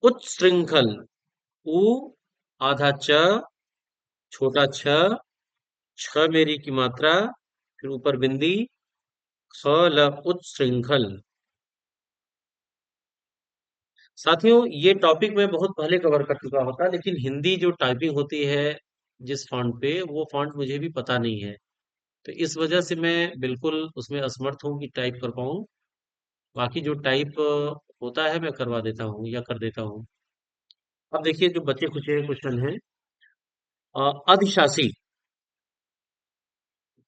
उत्श्रृंखल। उ आधा च, छोटा छ, छ मेरी की मात्रा, फिर ऊपर बिंदी, ख ल उत्श्रृंखल। साथियों, ये टॉपिक मैं बहुत पहले कवर कर चुका होता, लेकिन हिंदी जो टाइपिंग होती है जिस फॉन्ट पे, वो फॉन्ट मुझे भी पता नहीं है। तो इस वजह से मैं बिल्कुल उसमें असमर्थ हूँ कि टाइप कर पाऊँ। बाकी जो टाइप होता है मैं करवा देता हूँ या कर देता हूँ। अब देखिए जो बचे खुचे क्वेश्चन हैं। अधिशासी,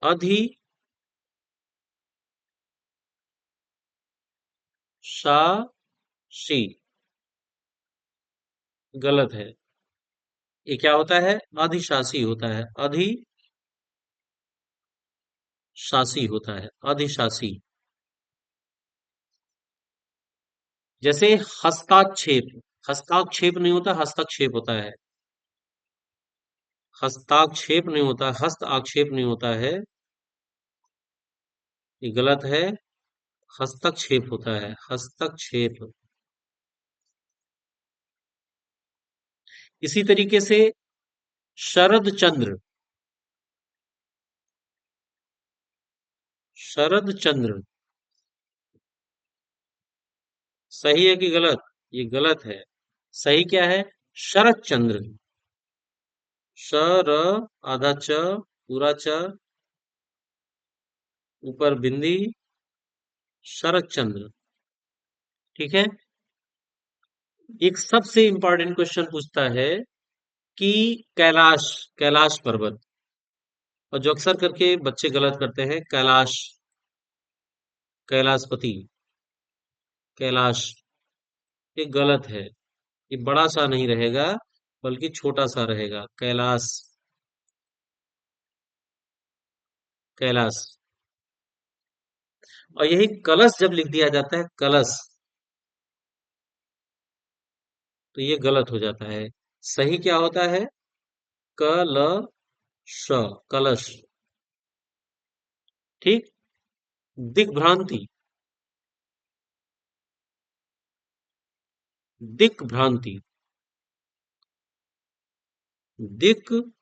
अधिशासी गलत है। ये क्या होता है? अधिशासी होता है, अधिशासी होता है, अधिशासी। जैसे हस्ताक्षेप, हस्ताक्षेप नहीं होता, हस्तक्षेप होता है। हस्ताक्षेप नहीं होता, हस्त आक्षेप नहीं होता है, ये गलत है। हस्तक्षेप होता है, हस्तक्षेप। इसी तरीके से शरद चंद्र, शरद चंद्र सही है कि गलत? ये गलत है। सही क्या है? शरद चंद्र। शर आधा च, पूरा च, ऊपर बिंदी, शरद चंद्र। ठीक है। एक सबसे इंपॉर्टेंट क्वेश्चन पूछता है कि कैलाश, कैलाश पर्वत, और जो अक्सर करके बच्चे गलत करते हैं, कैलाश, कैलाशपति, कैलाश, ये गलत है। ये बड़ा सा नहीं रहेगा, बल्कि छोटा सा रहेगा, कैलाश, कैलाश। और यही कलश जब लिख दिया जाता है, कलश, तो ये गलत हो जाता है। सही क्या होता है? कलश, कलश। ठीक। दिग्भ्रांति, दिग्भ्रांति, दिग्भ्रांति,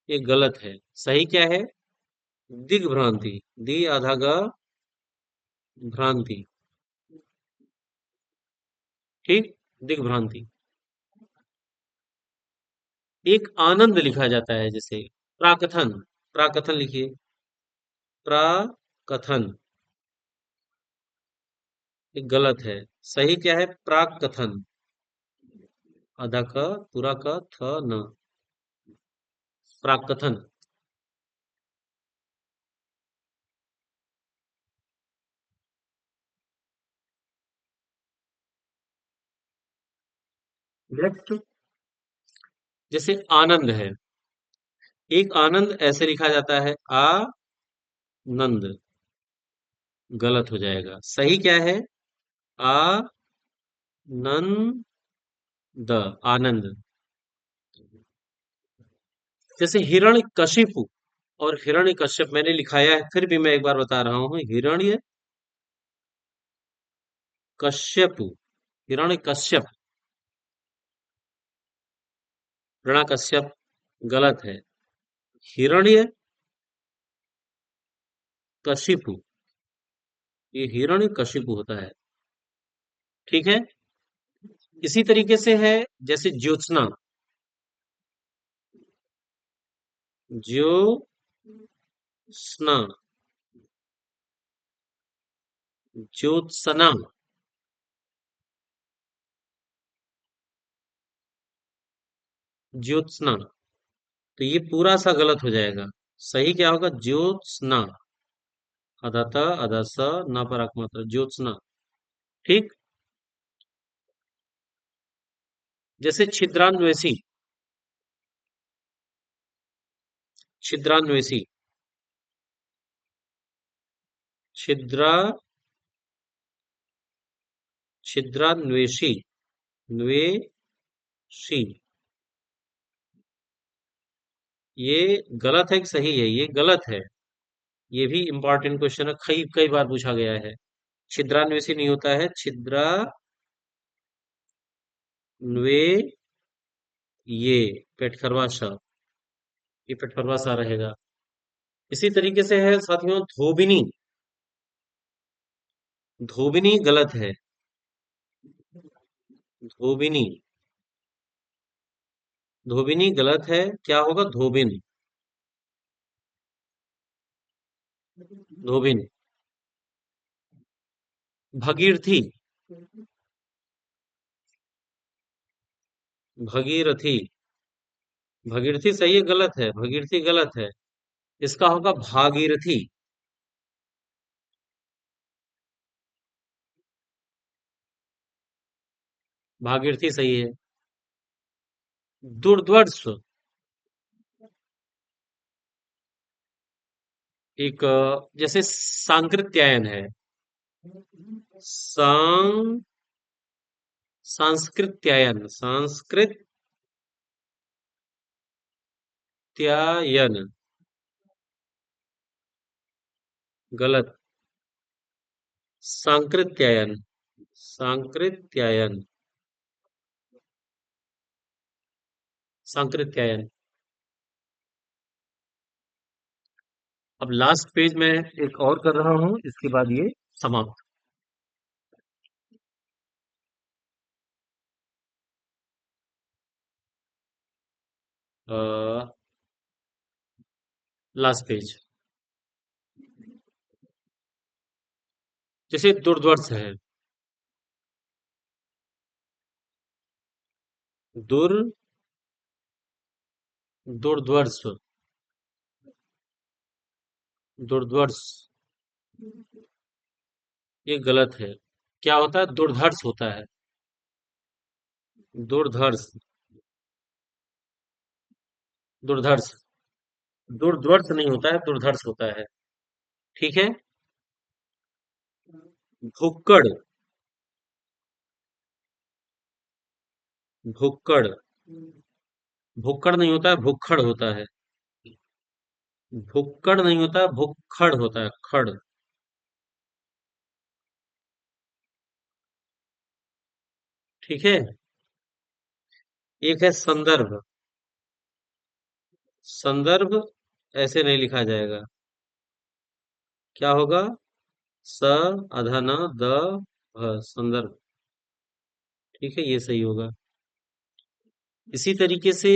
ये गलत है। सही क्या है? दिग्भ्रांति, दी आधा ग, भ्रांति। ठीक, दिग्भ्रांति। एक आनंद लिखा जाता है, जैसे प्राकथन, प्राकथन लिखिए, प्राकथन, ये गलत है। सही क्या है? प्राक कथन, आधा क, पूरा क, थ न, प्राक कथन। नेक्स्ट, जैसे आनंद है, एक आनंद ऐसे लिखा जाता है, नंद, गलत हो जाएगा। सही क्या है? नंद, आनंद। जैसे हिरण्यकशिपु, और हिरण्य कश्यप मैंने लिखाया है, फिर भी मैं एक बार बता रहा हूँ, हिरण्य कश्यप, हिरण्य कश्यप, कश्यप गलत है। हिरण्य कशिपु, ये हिरण्य कशिपु होता है। ठीक है। इसी तरीके से है, जैसे ज्योत्सना, ज्योत्सना, ज्योत्सना, ज्योत्सना, तो ये पूरा सा गलत हो जाएगा। सही क्या होगा? ज्योत्सना, अदाता अदास ना पर मात्रा, ज्योत्सना। ठीक। जैसे छिद्रान्वेषी, छिद्रान्वेषी, छिद्रा, छिद्रान्वेषी, न्वेषी, ये गलत है कि सही है? ये गलत है। ये भी इंपॉर्टेंट क्वेश्चन है, कई कई बार पूछा गया है। छिद्रान्वेषी नहीं होता है, छिद्रान्वे, ये पेटखरवा श, ये पेटखरवा सा रहेगा। इसी तरीके से है साथियों, धोबिनी, धोबिनी गलत है। धोबिनी, धोबिनी गलत है। क्या होगा? धोबिन, धोबिन। भगीरथी, भगीरथी, भगीरथी सही है गलत है? भगीरथी गलत है। इसका होगा भागीरथी, भागीरथी सही है। दुर्ध्वस, एक जैसे सांकृत्यायन है, सांग, सांस्कृत्यायन, सांस्कृत्यायन गलत। सांकृत्यायन, सांकृत्यायन, सांकृत्यायन। अब लास्ट पेज में एक और कर रहा हूं, इसके बाद ये समाप्त। लास्ट पेज, जैसे दुर्ध्वस है, दुर, दुर्ध्वस, दुर्ध्वस, ये गलत है। क्या होता है? दुर्धर्ष होता है, दुर्धर्ष, दुर्धर्ष, दुर्ध्वस नहीं होता है, दुर्धर्ष होता है। ठीक है। भुक्कड़, भुक्कड़, भुक्कड़ नहीं होता है, भुक्खड़ होता है। भुक्कड़ नहीं होता है, भुक्खड़ होता है, खड़। ठीक है। एक है संदर्भ, संदर्भ ऐसे नहीं लिखा जाएगा। क्या होगा? स, अधन, द, भ, संदर्भ। ठीक है, ये सही होगा। इसी तरीके से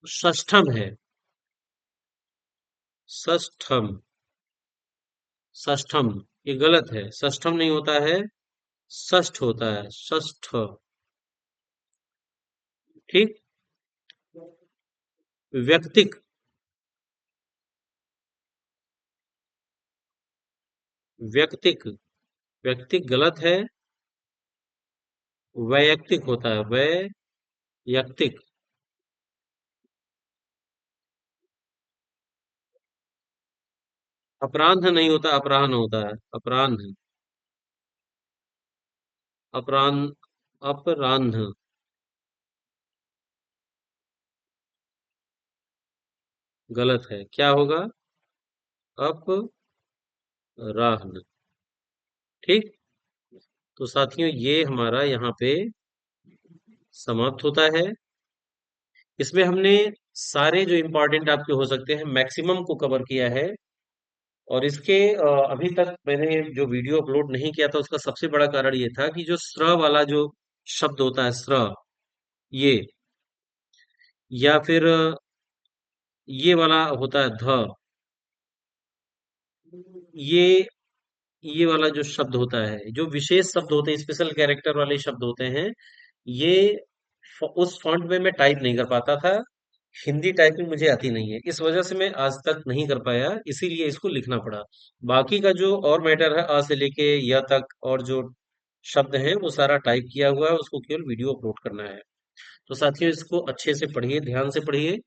षष्ठम है, षष्ठम, षष्ठम, ये गलत है। षष्ठम नहीं होता है, षष्ठ होता है, षष्ठ। ठीक। व्यक्तिक, व्यक्तिक, व्यक्तिक गलत है। वैयक्तिक होता है, वैयक्तिक। अपराह्न नहीं होता, अपराह्न होता है, अपराह्न, अपराह्न, अपराह्न। गलत है, क्या होगा? अपराह्न। ठीक। तो साथियों ये हमारा यहाँ पे समाप्त होता है। इसमें हमने सारे जो इम्पोर्टेंट आपके हो सकते हैं मैक्सिमम को कवर किया है। और इसके अभी तक मैंने जो वीडियो अपलोड नहीं किया था उसका सबसे बड़ा कारण ये था कि जो स्र वाला जो शब्द होता है, स्र, ये, या फिर ये वाला होता है ध, ये ये वाला जो शब्द होता है, जो विशेष शब्द होते हैं, स्पेशल कैरेक्टर वाले शब्द होते हैं, ये उस फॉन्ट में मैं टाइप नहीं कर पाता था। हिंदी टाइपिंग मुझे आती नहीं है, इस वजह से मैं आज तक नहीं कर पाया, इसीलिए इसको लिखना पड़ा। बाकी का जो और मैटर है, आ से लेके य तक, और जो शब्द हैं वो सारा टाइप किया हुआ है, उसको केवल वीडियो अपलोड करना है। तो साथियों इसको अच्छे से पढ़िए, ध्यान से पढ़िए।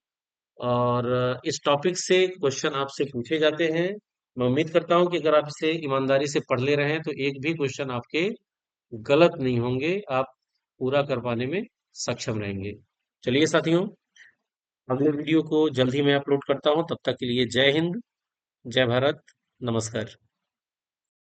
और इस टॉपिक से क्वेश्चन आपसे पूछे जाते हैं। मैं उम्मीद करता हूं कि अगर आप इसे ईमानदारी से पढ़ ले रहे हैं तो एक भी क्वेश्चन आपके गलत नहीं होंगे, आप पूरा कर पाने में सक्षम रहेंगे। चलिए साथियों, अगले वीडियो को जल्द ही मैं अपलोड करता हूं, तब तक के लिए जय हिंद, जय भारत, नमस्कार।